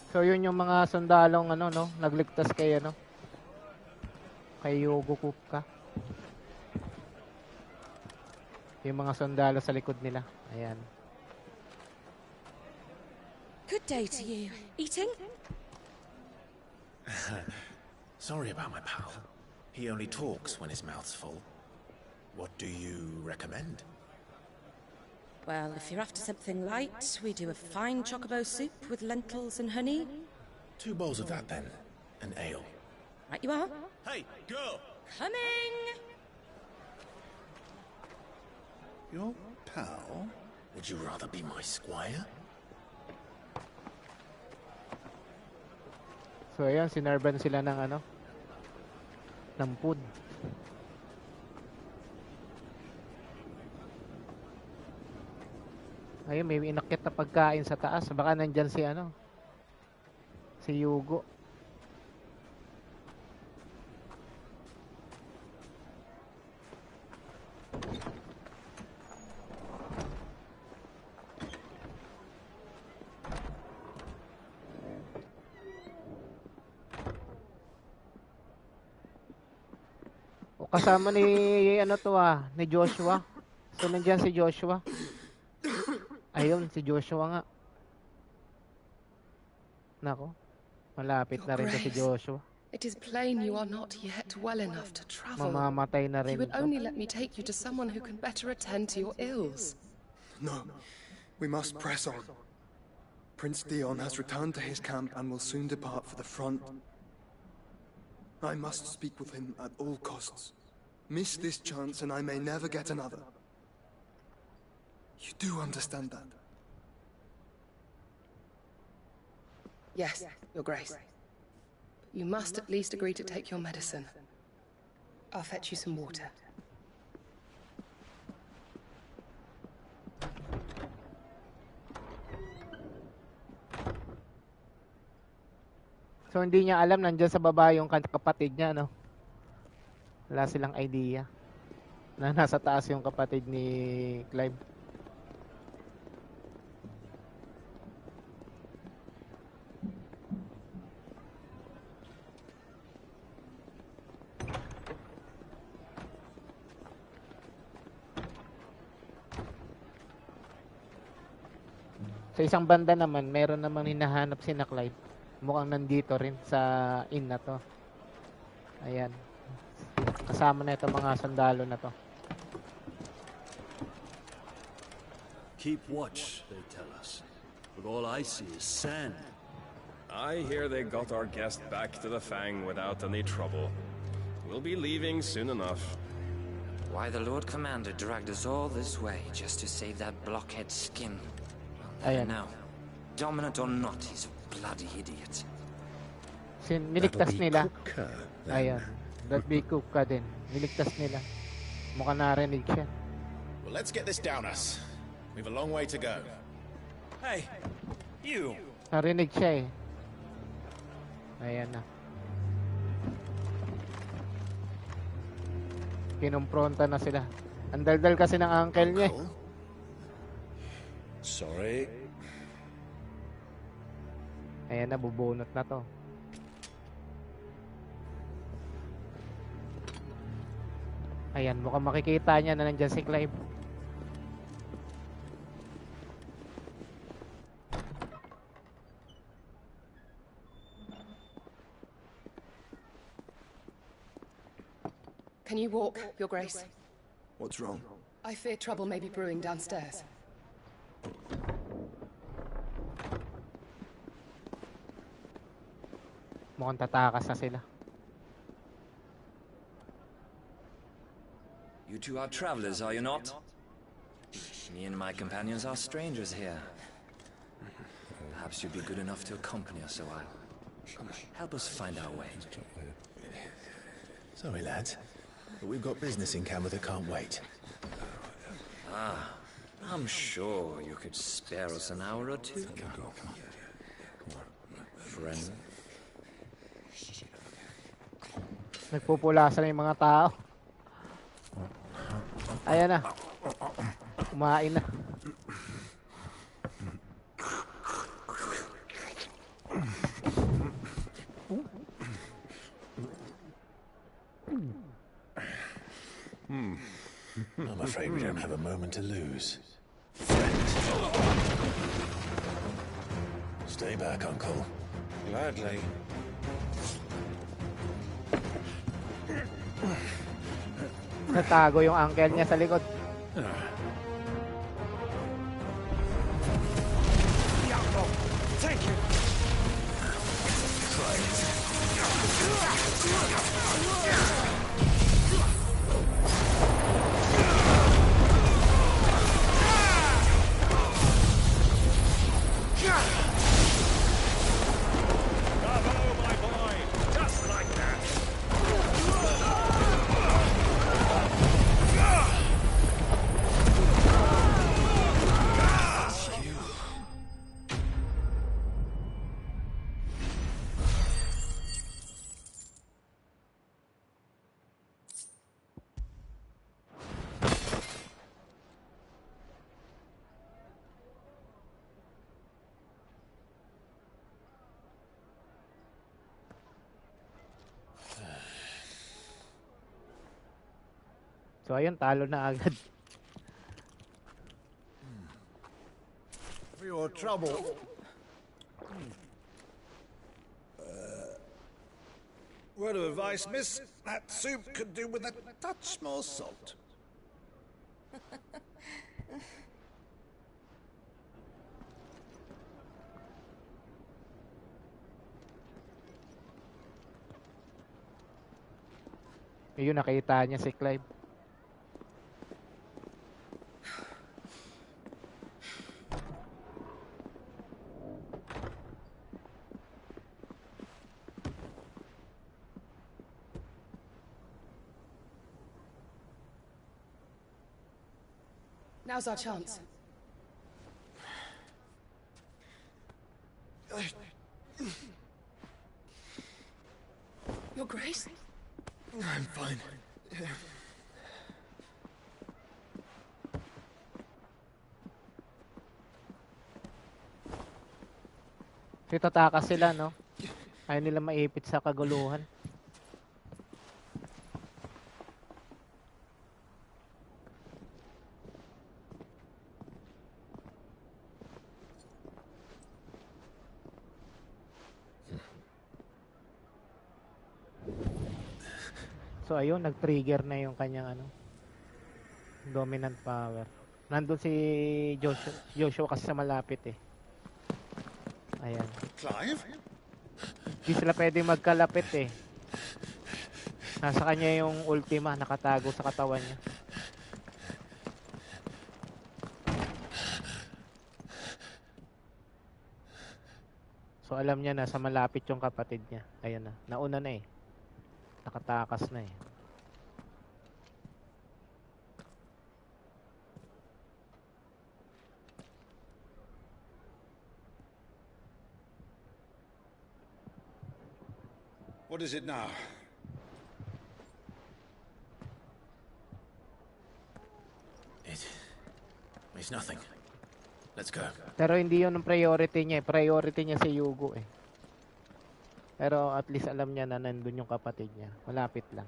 So yun yung mga sundalong nagligtas kay kay Yogo Kupka. Yung mga sundalo sa likod nila. Ayan. Good day to you. Eating? Sorry about my pal. He only talks when his mouth's full. What do you recommend? Well, if you're after something light, we do a fine chocobo soup with lentils and honey. 2 bowls of that, then. An ale. Right you are. Hey, girl! Coming! Your pal? Would you rather be my squire? So, ayan, sinarban sila ng ng food. Ayun, may inakyat na pagkain sa taas. Baka nandyan si si Yugo. O kasama ni ni Joshua. So nandyan si Joshua. Ayun, si Joshua nga. Nako, malapit na rin si Joshua. It is plain you are not yet well enough to travel. Mamamatay na rin You would ito. only let me take you to someone who can better attend to your ills. No, we must press on. Prince Dion has returned to his camp and will soon depart for the front. I must speak with him at all costs. Miss this chance and I may never get another. You do understand that? Yes, Your Grace. You must at least agree to take your medicine. I'll fetch you some water. So hindi niya alam nandiyan sa baba yung kapatid niya, no? Wala silang idea na nasa taas yung kapatid ni Clive. Sa isang banda naman, meron namang hinahanap si Clive. Mukhang nandito rin sa inn na to. Ayan. Kasama na ito mga sundalo na to. Keep watch, they tell us. But all I see is sand. I hear they got our guest back to the Fang without any trouble. We'll be leaving soon enough. Why the Lord Commander dragged us all this way just to save that blockhead skin? Ayan. Now, dominant or not, he's a bloody idiot. Niligtas nila. Ayan. That be cook ka din. Niligtas nila. Mukha narinig siya. Well, let's get this down us. We've a long way to go. Hey, you. Narinig siya eh. Ayan na. Kinumpronta na sila. Ang daldal kasi ng uncle niya. Sorry. Ayan na, bubunot na to. Ayan, mukhang makikita niya na nandyan si Clive. Can you walk, Your Grace? What's wrong? I fear trouble may be brewing downstairs. Mukhang tatakas na sila. You two are travelers, are you not? Me and my companions are strangers here. Perhaps you'd be good enough to accompany us a while. Help us find our way. Sorry, lads, but we've got business in Canada that can't wait. Ah, I'm sure you could spare us an hour or two. Friend. Nagpupulasan na yung mga tao. Ayan na. Kumain na. I'm afraid we don't have a moment to lose. Stay back, Uncle. Gladly. Natago yung uncle niya sa likod. Thank you. Bravo, my boy! Just like that! So ayun, talo na agad. For your trouble. Word of advice, miss. That soup could do with a touch more salt. Ayun, nakita niya si Clive. Now's our chance. Your Grace? I'm fine. Tatakas sila, no? Ayaw nila maipit sa kaguluhan. So ayun, nag-trigger na yung kanyang dominant power. Nandun si Joshua kasi sa malapit eh. Ayan. Clive? Di sila pwedeng magkalapit eh. Nasa kanya yung ultima, nakatago sa katawan niya. So alam niya na sa malapit yung kapatid niya. Ayan na, nauna na eh. Nakatakas na eh. What is it now? It's nothing. Let's go. Pero hindi yun ang priority niya. Priority niya si Yugo eh. Pero at least alam niya na nandun yung kapatid niya. Malapit lang.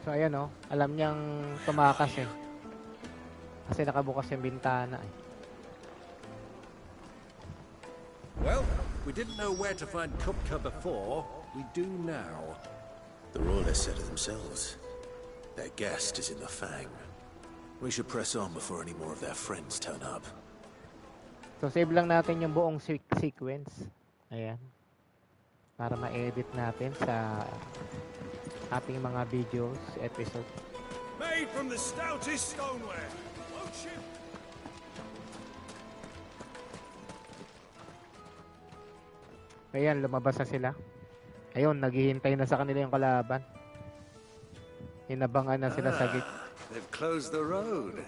So ayan oh, alam niyang tumakas eh. Kasi nakabukas yung bintana eh. Well, we didn't know where to find Kupka before. We do now. The Royalists said it themselves. Their guest is in the Fang. We should press on before any more of their friends turn up. So save lang natin yung buong sequence. Ayan. Para ma-edit natin sa ating mga videos, episode. Made from the stoutest stoneware. Won't you? Ayan, lumabas na sila. Ayun, naghihintay na sa kanila yung kalaban. Hinabangan na sila sa gate. They've closed the road.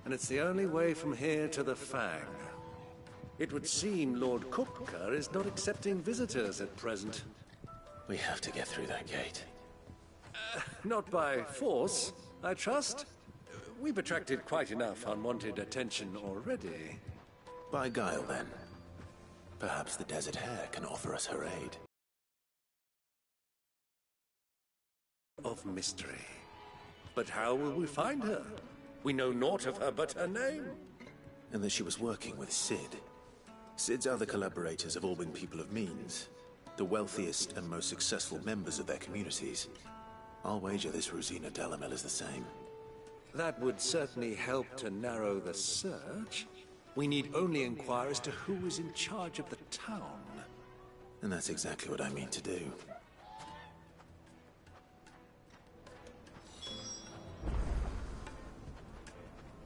And it's the only way from here to the Fang. It would seem Lord Kupka is not accepting visitors at present. We have to get through that gate. Not by force, I trust. We've attracted quite enough unwanted attention already. By guile, then. Perhaps the Desert Hare can offer us her aid. Of mystery. But how will we find her? We know naught of her but her name. And that she was working with Sid. Sid's other collaborators have all been people of means. The wealthiest and most successful members of their communities. I'll wager this Rosina Delamel is the same. That would certainly help to narrow the search. We need only inquire as to who is in charge of the town. And that's exactly what I mean to do.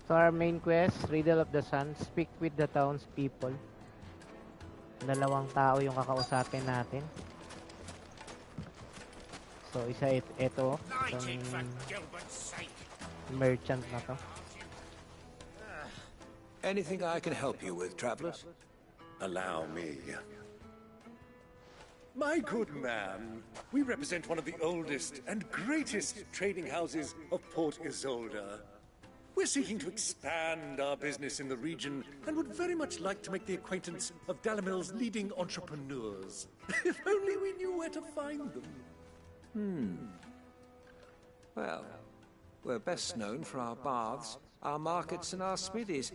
So our main quest, Riddle of the Sun, speak with the townspeople. Dalawang tao yung kakausapin natin. So isa ito, itong merchant na to. Anything I can help you with, travelers? Allow me. My good man, we represent one of the oldest and greatest trading houses of Port Isolde. We're seeking to expand our business in the region and would very much like to make the acquaintance of Dalamel's leading entrepreneurs. If only we knew where to find them. Well, we're best known for our baths, our markets, and our smithies.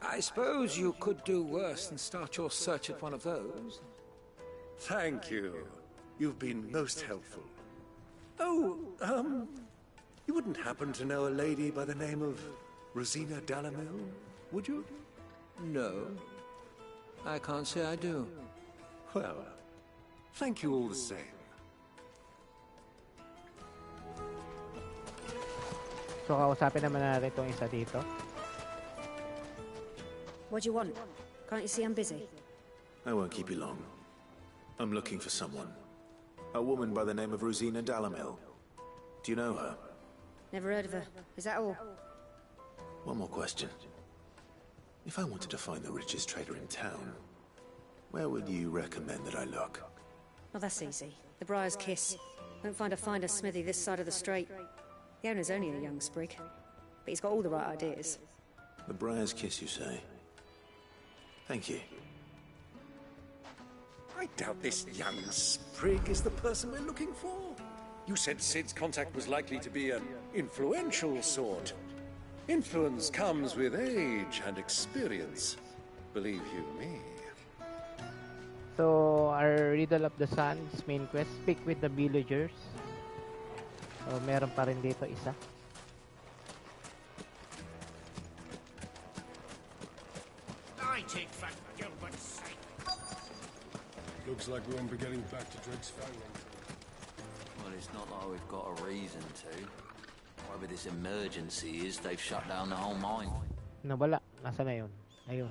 I suppose you could do worse than start your search at one of those. Thank you. You've been most helpful. Oh, you wouldn't happen to know a lady by the name of Rosina Delamel, would you? No. I can't say I do. Well, thank you all the same. So kausapin naman natin itong isa dito. What do you want? Can't you see I'm busy? I won't keep you long. I'm looking for someone. A woman by the name of Rosina Delamel. Do you know her? Never heard of her. Is that all? One more question. If I wanted to find the richest trader in town, where would you recommend that I look? Oh, that's easy. The Briar's Kiss. Won't find a finer smithy this side of the strait. The owner's only a young sprig. but he's got all the right ideas. The Briar's Kiss, you say? Thank you. I doubt this young sprig is the person we're looking for. You said Sid's contact was likely to be an influential sort. Influence comes with age and experience. Believe you me. So, our Riddle of the Sun's main quest, speak with the villagers. So, meron pa rin dito isa. I take Fat Gilbert's sake. Looks like we won't be getting back to Drake's Fang. Well, it's not like we've got a reason to. Whatever this emergency is, they've shut down the whole mine. Nawala. Nasa na yun? Ayun.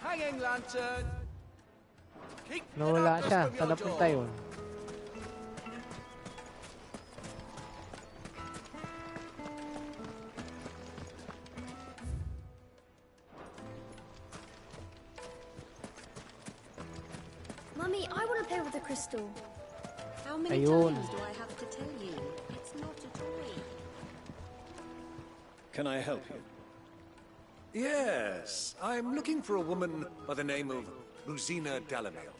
Hanging lantern. Nawala siya. Saan napunta yun? Mummy, I want to play with the crystal. How many Ayun. times do I have to tell you? It's not a toy. Can I help you? Yes, I'm looking for a woman by the name of Rosina Dalamil.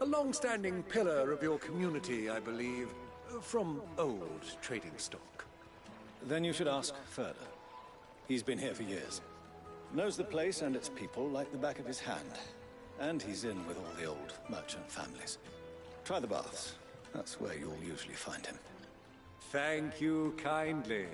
A long-standing pillar of your community, I believe, from old trading stock. Then you should ask further. He's been here for years. Knows the place and its people like the back of his hand. And he's in with all the old merchant families. Try the baths. That's where you'll usually find him. Thank you kindly.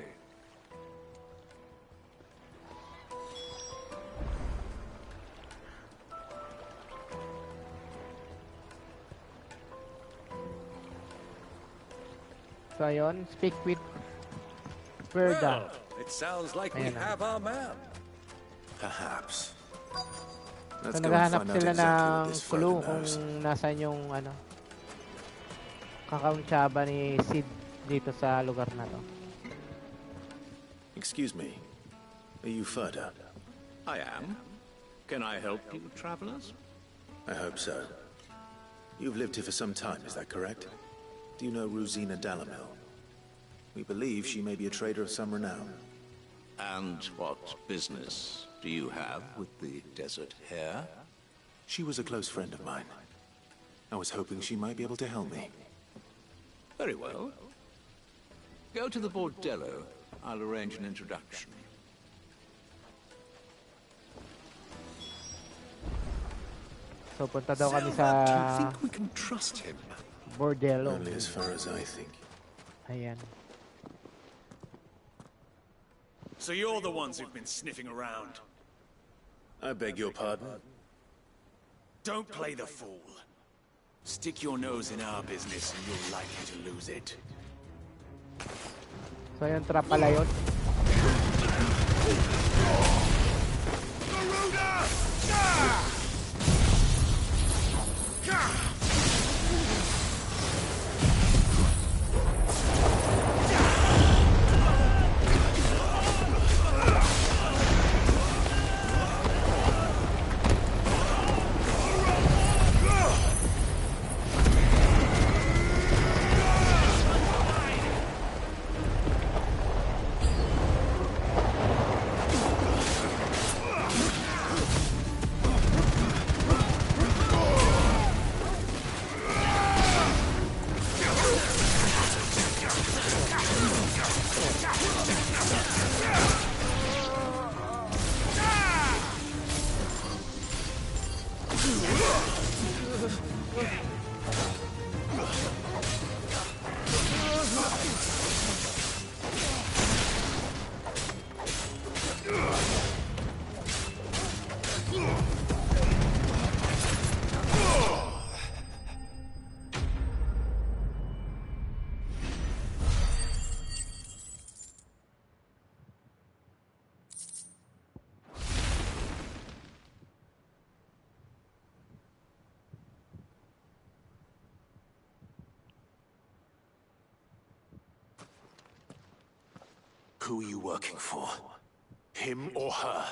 So, ayun. Speak with Verda. Well, it sounds like we Ayan na. have our man. Perhaps. So, Let's go and naghahanap find out sila exactly ng what this clue fella kung knows. nasan yung ano, kakauntsaba ni Sid dito sa lugar na to. Excuse me. Are you Ferda? I am. Can I help you, travelers? I hope so. You've lived here for some time, is that correct? Do you know Rosina Dalamil? We believe she may be a trader of some renown. And what business do you have with the desert hare? She was a close friend of mine. I was hoping she might be able to help me. Very well. Go to the bordello. I'll arrange an introduction. So, punta daw kami So, do you sa think we can trust him? bordello. Only as far as I think. Ayan. So you're the ones who've been sniffing around. I beg your pardon? Don't play the fool. Stick your nose in our business and you're likely to lose it. So, yung trap pala yun. Who are you working for? Him or her?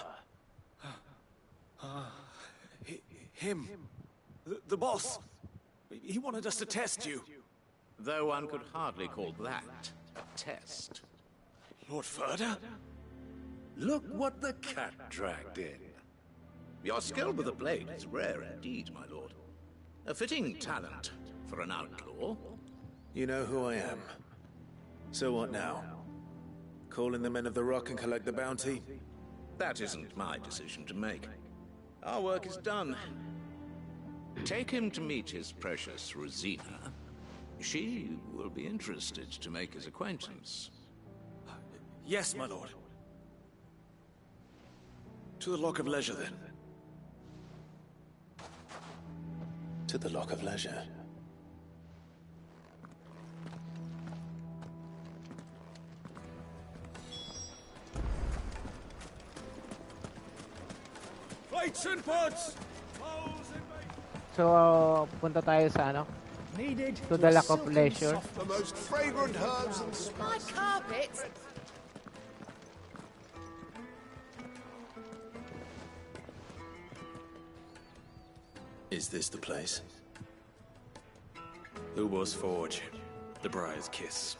Him. The boss. He wanted us to test you. Though one could hardly call that a test. Lord Furder? Look what the cat dragged in. Your skill with the blade is rare indeed, my lord. A fitting talent for an outlaw. You know who I am. So what now? Call in the Men of the Rock and collect the bounty? That isn't my decision to make. Our work is done. Take him to meet his precious Rosina. She will be interested to make his acquaintance. Yes, my lord. To the Lock of Leisure, then. To the Lock of Leisure. Plates and pots! So, punta tayo sa ano? To the Lock of Leisure. The most fragrant herbs and My carpet! Is this the place? Ubor's Forge. The Briar's Kiss.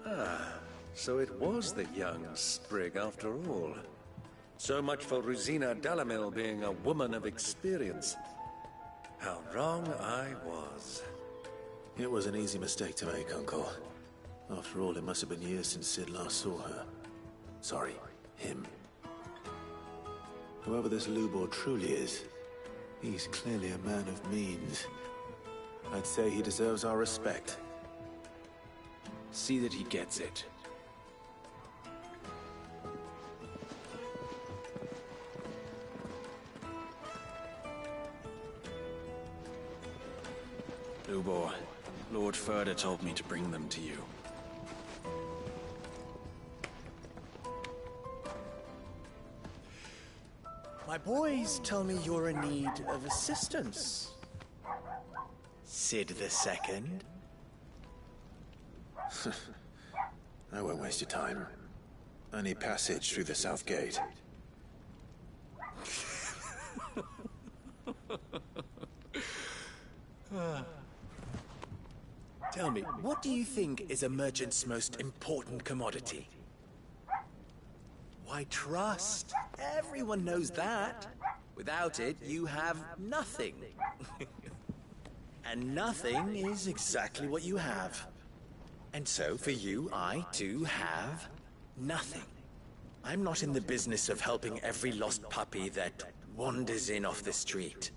Ah, so it was the young sprig after all. So much for Rosina Dalamil being a woman of experience. How wrong I was. It was an easy mistake to make, Uncle. After all, it must have been years since Sid last saw her. Sorry, him. Whoever this Lubor truly is, he's clearly a man of means. I'd say he deserves our respect. See that he gets it. Lubor, Lord Furder told me to bring them to you. My boys tell me you're in need of assistance. Sid the Second? I won't waste your time. I need passage through the south gate. Tell me, what do you think is a merchant's most important commodity? Why, trust. Everyone knows that. Without it, you have nothing. And nothing is exactly what you have. And so, for you, I, too, have nothing. I'm not in the business of helping every lost puppy that wanders in off the street.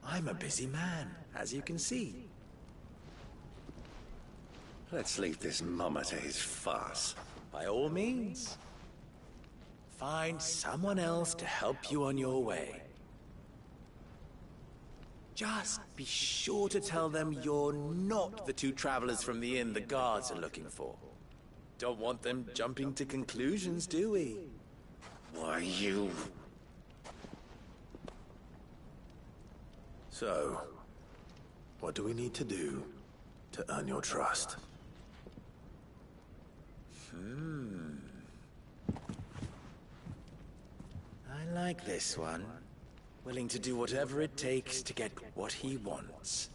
I'm a busy man, as you can see. Let's leave this mummer to his farce. By all means. Find someone else to help you on your way. Just be sure to tell them you're not the two travelers from the inn the guards are looking for. Don't want them jumping to conclusions, do we? Why, you... So, what do we need to do to earn your trust? I like this one. Willing to do whatever it takes to get what he wants.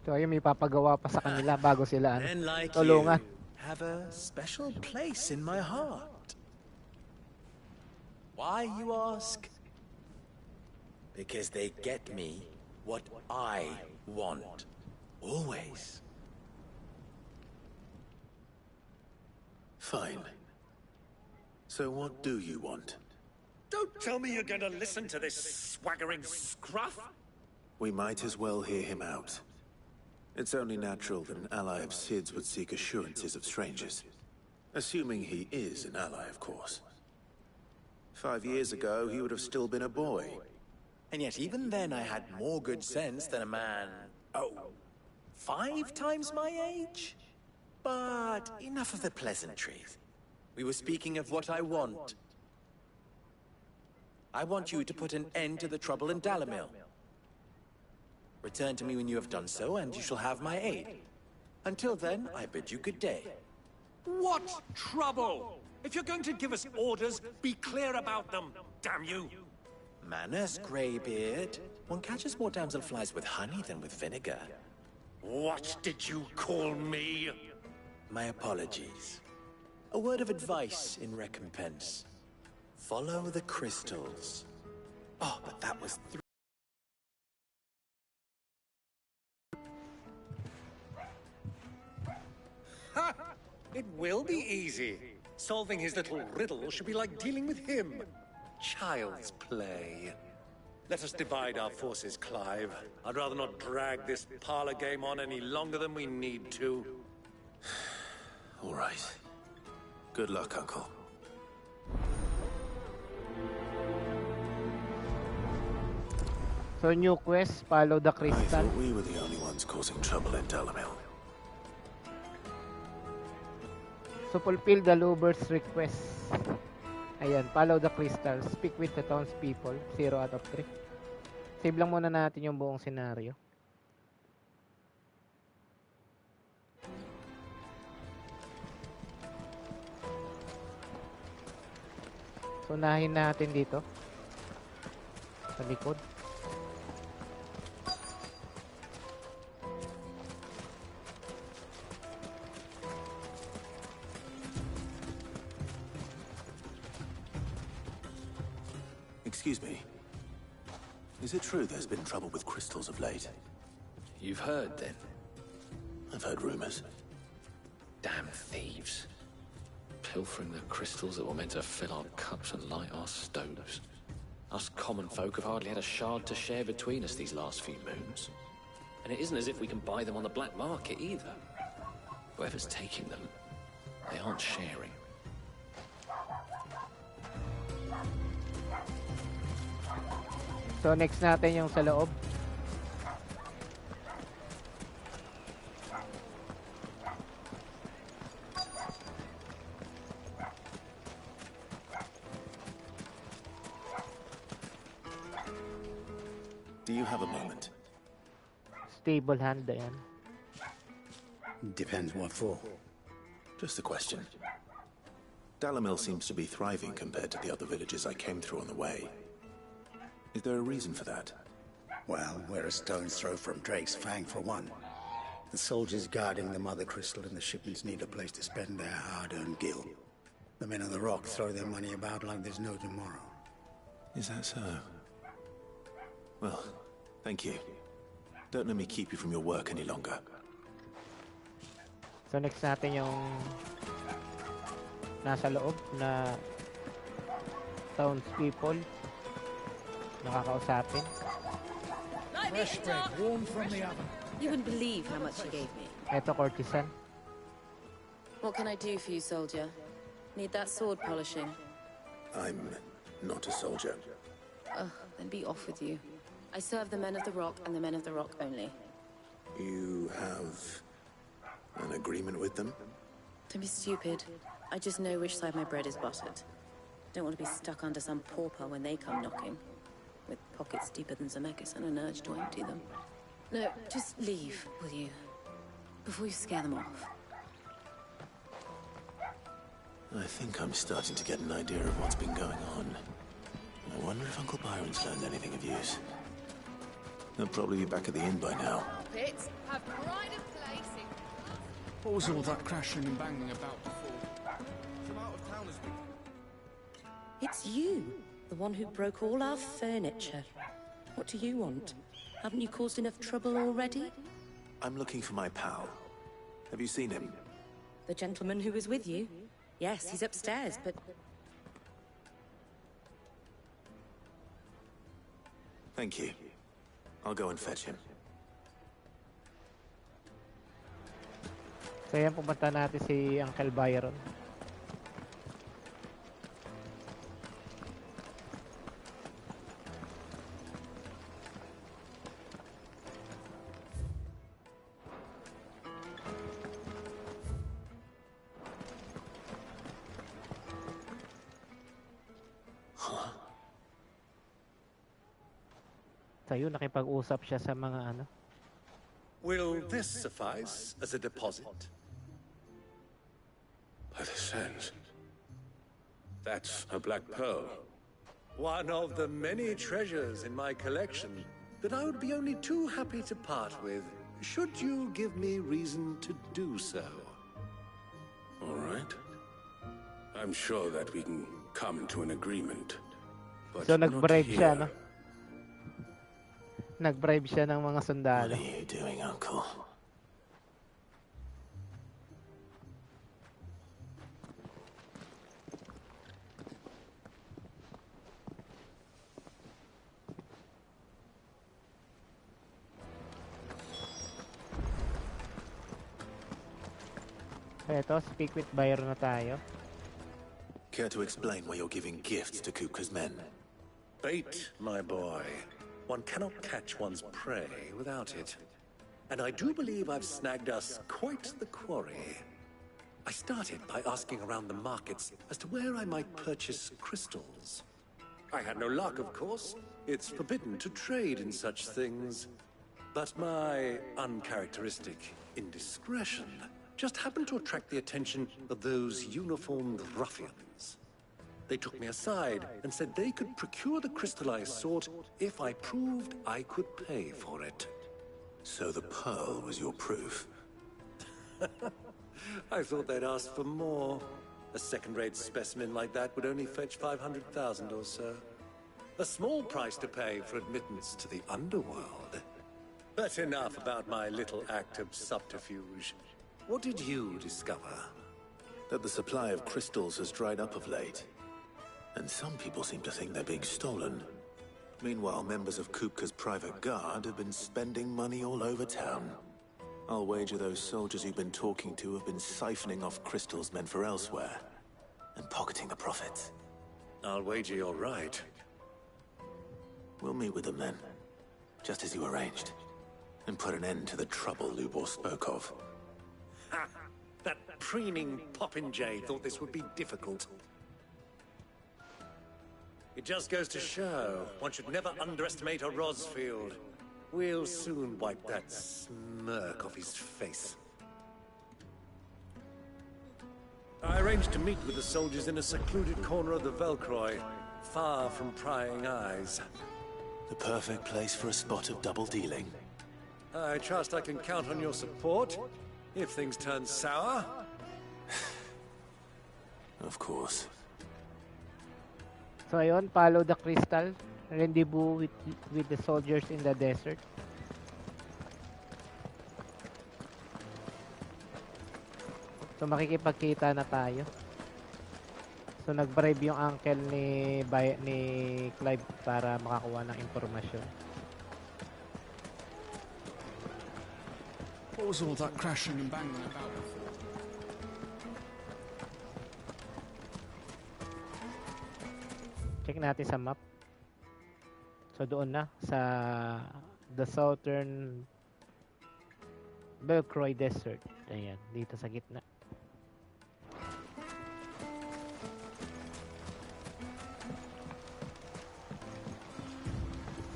So, ayun, may papagawa pa sa kanila bago sila Men like tulungan. you have a special place in my heart. Why, you ask? Because they get me what I want. Always. Fine. So what do you want? Don't tell me you're going to listen to this swaggering scruff! We might as well hear him out. It's only natural that an ally of Sid's would seek assurances of strangers. Assuming he is an ally, of course. 5 years ago, he would have still been a boy. And yet even then I had more good sense than a man... 5 times my age? But enough of the pleasantries. We were speaking of what I want. I want you to put an end to the trouble in Dalamil. Return to me when you have done so, and you shall have my aid. Until then, I bid you good day. What trouble? If you're going to give us orders, be clear about them, damn you! Manners, Greybeard. One catches more damselflies with honey than with vinegar. What did you call me? My apologies. A word of advice in recompense. Follow the crystals. Oh, but that was Ha! It will be easy. Solving his little riddle should be like dealing with him. Child's play. Let us divide our forces, Clive. I'd rather not drag this parlor game on any longer than we need to. All right. Good luck, Uncle. So new quest, follow the I crystal. thought we were the only ones causing trouble in Dalamil. So fulfill the Luber's request. Ayan, follow the crystal. Speak with the townspeople. 0 out of 3. Save lang muna natin yung buong senaryo. So unahin natin dito. Sa likod. Excuse me. Is it true there's been trouble with crystals of late? You've heard, then? I've heard rumors. Damn thieves. Pilfering the crystals that were meant to fill our cups and light our stoves. Us common folk have hardly had a shard to share between us these last few moons. And it isn't as if we can buy them on the black market, either. Whoever's taking them, they aren't sharing. So next natin yung sa loob. Do you have a moment? Stable hand yan. Depends what for. Just a question. Dalamil seems to be thriving compared to the other villages I came through on the way. Is there a reason for that? Well, we're a stone's throw from Drake's Fang, for one. The soldiers guarding the Mother Crystal and the shipments need a place to spend their hard-earned gil. The men of the Rock throw their money about like there's no tomorrow. Is that so? Well, thank you. Don't let me keep you from your work any longer. So next natin yung nasa loob na townspeople. Nakakausapin. Fresh bread, warm from the oven. You wouldn't believe how much she gave me. Eto, courtesan. What can I do for you, soldier? Need that sword polishing? I'm not a soldier. Ugh, then be off with you. I serve the men of the Rock and the men of the Rock only. You have an agreement with them? Don't be stupid. I just know which side my bread is buttered. Don't want to be stuck under some pauper when they come knocking. With pockets deeper than Zemeckis and an urge to empty them. No, just leave, will you? Before you scare them off. I think I'm starting to get an idea of what's been going on. I wonder if Uncle Byron's learned anything of use. They'll probably be back at the inn by now. Pits have pride of place in... What was all that crashing and banging about before? Some out-of-towners. It's you, the one who broke all our furniture. What do you want? Haven't you caused enough trouble already? I'm looking for my pal. Have you seen him? The gentleman who was with you? Yes, he's upstairs, but... Thank you. I'll go and fetch him. So yan, pumunta natin si Uncle Byron. So yun, nakipag-usap siya sa mga Will this suffice as a deposit? By the sands. That's a black pearl. One of the many treasures in my collection that I would be only too happy to part with, should you give me reason to do so. All right. I'm sure that we can come to an agreement. But So not nag-bribe siya, here. no? Nag-bribe siya ng mga sundalo. What are you doing, Uncle? Eto, speak with buyer na tayo. Care to explain why you're giving gifts to Kupka's men? Bait, my boy. One cannot catch one's prey without it. And I do believe I've snagged us quite the quarry. I started by asking around the markets as to where I might purchase crystals. I had no luck, of course. It's forbidden to trade in such things. But my uncharacteristic indiscretion just happened to attract the attention of those uniformed ruffians. They took me aside and said they could procure the crystal I sought if I proved I could pay for it. So the pearl was your proof? I thought they'd ask for more. A second-rate specimen like that would only fetch 500,000 or so. A small price to pay for admittance to the underworld. But enough about my little act of subterfuge. What did you discover? That the supply of crystals has dried up of late. And some people seem to think they're being stolen. Meanwhile, members of Kupka's private guard have been spending money all over town. I'll wager those soldiers you've been talking to have been siphoning off crystals meant for elsewhere, and pocketing the profits. I'll wager you're right. We'll meet with them then, just as you arranged, and put an end to the trouble Lubor spoke of. Ha! That preening popinjay thought this would be difficult. It just goes to show one should never underestimate a Rosfield. We'll soon wipe that smirk off his face. I arranged to meet with the soldiers in a secluded corner of the Velcroy, far from prying eyes. The perfect place for a spot of double dealing. I trust I can count on your support if things turn sour. Of course. So ayun, follow the crystal. Rendezvous with the soldiers in the desert. So makikipagkita na tayo. So nag-bribe yung uncle ni Clive para makakuha ng impormasyon. What was all that crashing and banging about before? Check natin sa map. So doon na sa the southern Belcroy Desert. Ayan, dito sa gitna.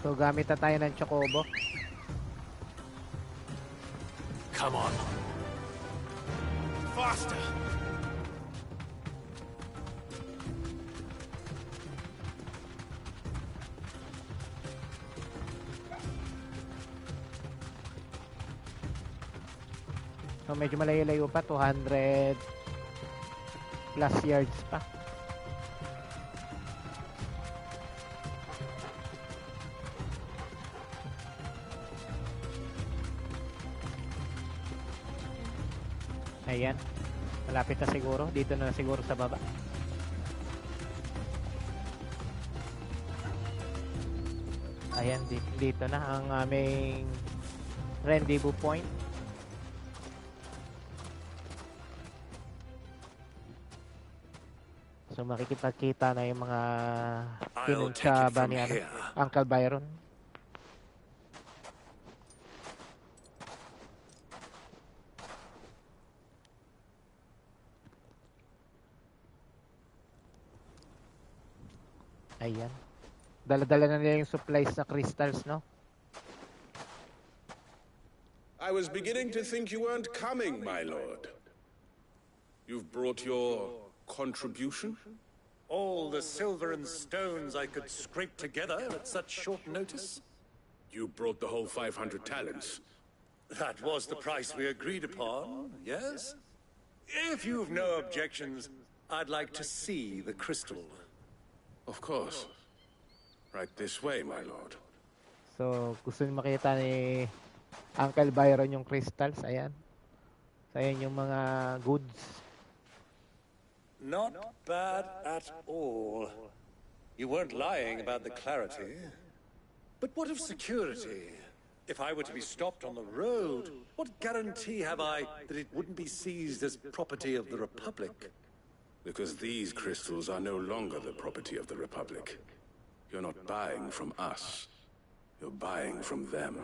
So gamit na tayo ng Chocobo. Come on. Faster! So medyo malayo-layo pa, 200 plus yards pa. Ayan. Malapit na siguro. Dito na siguro sa baba. Ayan, dito na ang aming rendezvous point. So makikipagkita na yung mga pinunsa ni Uncle Byron. Ayan. Dala-dala na nila yung supplies na crystals, no? I was beginning to think you weren't coming, my lord. You've brought your contribution? All the silver and stones I could scrape together at such short notice? You brought the whole 500 talents. That was the price we agreed upon, yes? If you've no objections, I'd like to see the crystal. Of course. Right this way, my lord. So, gusto niyo makita ni Uncle Byron yung crystals. Ayan. So, ayan yung mga goods. Not bad at all. You weren't lying about the clarity. But what of security? If I were to be stopped on the road, what guarantee have I that it wouldn't be seized as property of the Republic? Because these crystals are no longer the property of the Republic. You're not buying from us. You're buying from them.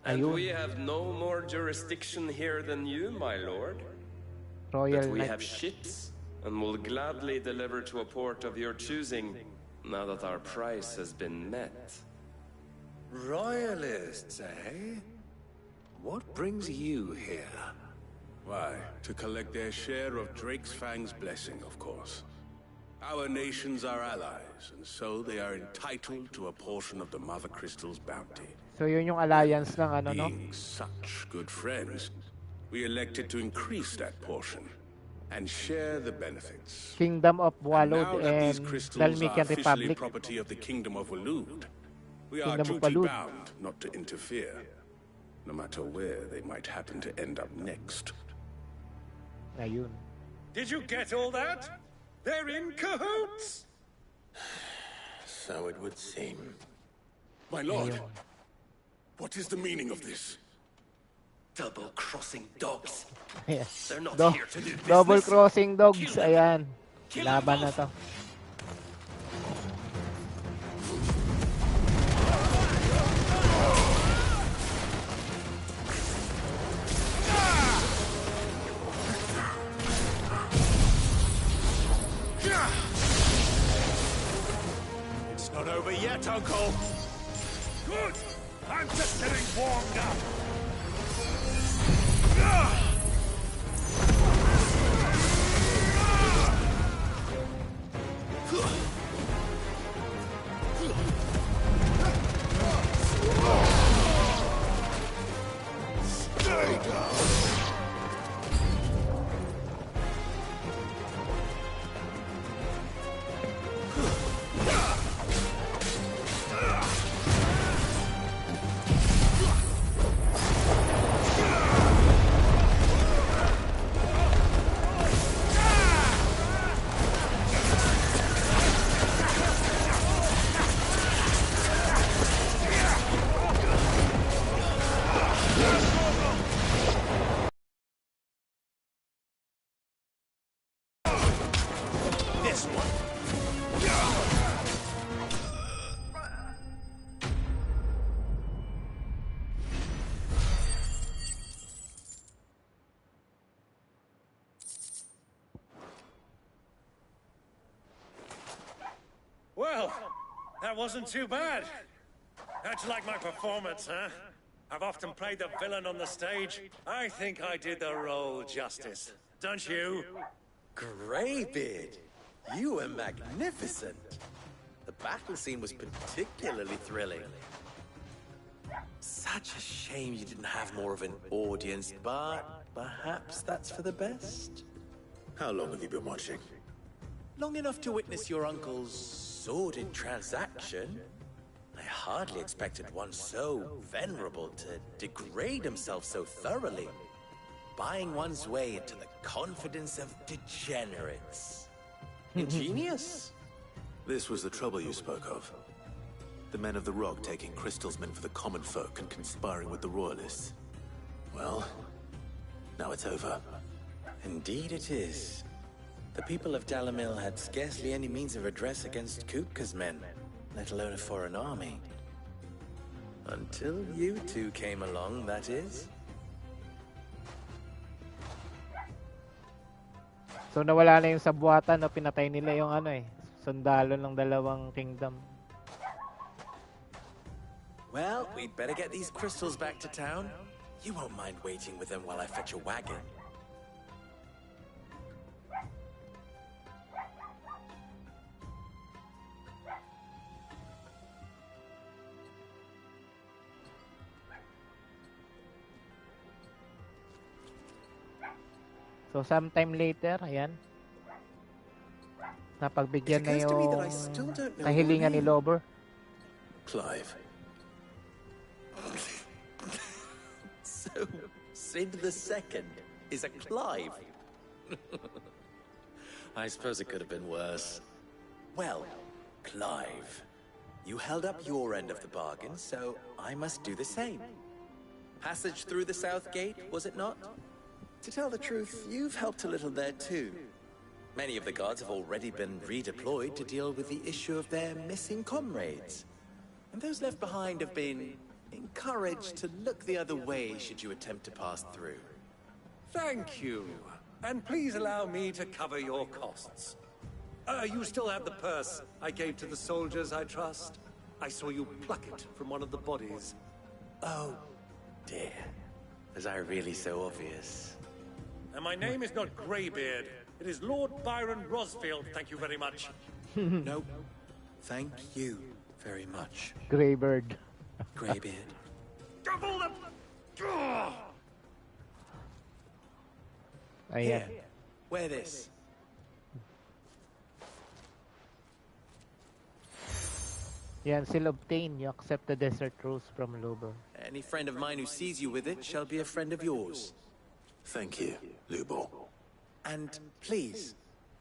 And we have no more jurisdiction here than you, my lord. Royal But we Knight. have ships, and will gladly deliver to a port of your choosing, now that our price has been met. Royalists, eh? What brings you here? Why? To collect their share of Drake's Fang's blessing, of course. Our nations are allies, and so they are entitled to a portion of the Mother Crystal's bounty. So, yun yung alliance ng ano, no? Being such good friends, we elected to increase that portion and share the benefits. Kingdom of Walud Now that these and crystals are Dalmatian officially Republic. property of the Kingdom of Walud, we are Kingdom of Walud. duty-bound not to interfere, no matter where they might happen to end up next. Ayun. Did you get all that? They're in cahoots! So it would seem. My lord, what is the meaning of this? Double-crossing dogs. Yes. They're not Do- here to do business. double crossing dogs. Ayan. Laban na to. It's not over yet, Uncle. Good. I'm just getting warmed up. Stay down. This one. Well, that wasn't too bad. How'd you like my performance, huh? I've often played the villain on the stage. I think I did the role justice. Don't you? Greybeard, you were magnificent. The battle scene was particularly thrilling. Such a shame you didn't have more of an audience, but perhaps that's for the best. How long have you been watching? Long enough to witness your uncle's sordid transaction. I hardly expected one so venerable to degrade himself so thoroughly, buying one's way into the confidence of degenerates. Ingenious. This was the trouble you spoke of. The men of the Rock taking crystals meant for the common folk and conspiring with the Royalists. Well, now it's over. Indeed it is. The people of Dalamil had scarcely any means of redress against Kupka's men, let alone a foreign army. Until you two came along, that is. So, nawala na yung sabuatan, no? Pinatay nila yung ano eh. Sundalo ng dalawang kingdom. Well, we'd better get these crystals back to town. You won't mind waiting with them while I fetch a wagon. So, sometime later, ayan. Napagbigyan na yung kahilingan ni Lover. Clive. So, Sid the Second is a Clive. I suppose it could have been worse. Well, Clive, you held up your end of the bargain, so I must do the same. Passage through the South Gate, was it not? To tell the truth, you've helped a little there too. Many of the guards have already been redeployed to deal with the issue of their missing comrades. And those left behind have been encouraged to look the other way should you attempt to pass through. Thank you. And please allow me to cover your costs. You still have the purse I gave to the soldiers, I trust? I saw you pluck it from one of the bodies. Oh, dear. Was I really so obvious? And my name is not Greybeard. It is Lord Byron Rosfield, thank you very much. No, thank you very much. Greybird. Greybeard. Double the... Ayan. Here, wear this. Yan, seal obtain. You accept the desert rose from Lover. Any friend of mine who sees you with it shall be a friend of yours. Thank you, Lubo. And please,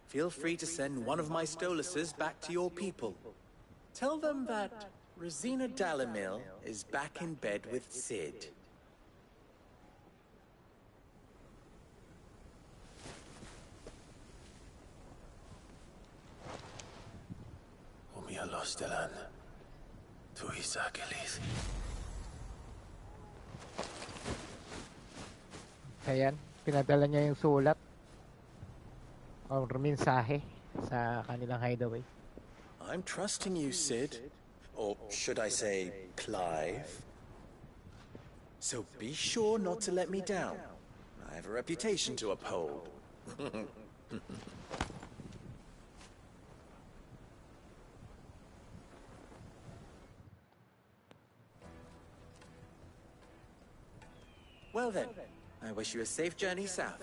feel free to send one of my Stoluses back to your people. Tell them that Rosina Dalamil is back in bed with Sid. Umia los delan. Tu isakelis. Ayan, pinadala niya yung sulat or mensahe sa kanilang hideaway. I'm trusting you, Sid. Or should I say, Clive? So be sure not to let me down. I have a reputation to uphold. Well then, I wish you a safe journey south.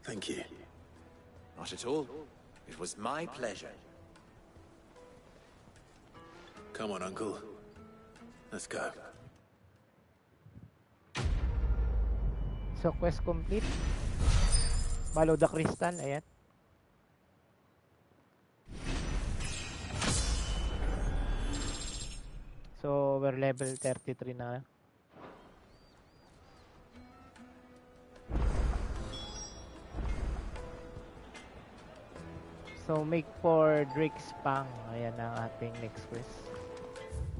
Thank you. Not at all. It was my pleasure. Come on, Uncle. Let's go. So, quest complete. Follow the crystal. Ayan. So, we're level 33 na. So, make for Drake's Pang. Ayan ang ating next quest.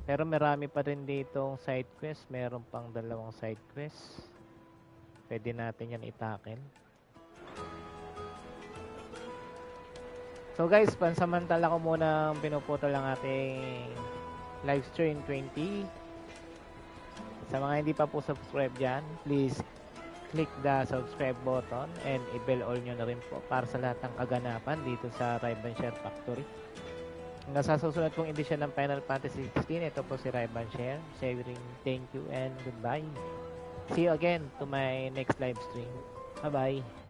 Pero marami pa rin ditong side quest. Meron pang dalawang side quest. Pwede natin yan itakin. So guys, pansamantala ko muna pinuputol ang ating live stream 20. Sa mga hindi pa po subscribe dyan, please click the subscribe button and i-bell all nyo na rin po para sa lahat ng kaganapan dito sa Riban Share Factory. Hanggang sa susunod kong edisyon ng Final Fantasy 16, ito po si Riban Share. Saying thank you and goodbye. See you again to my next live stream. Bye-bye.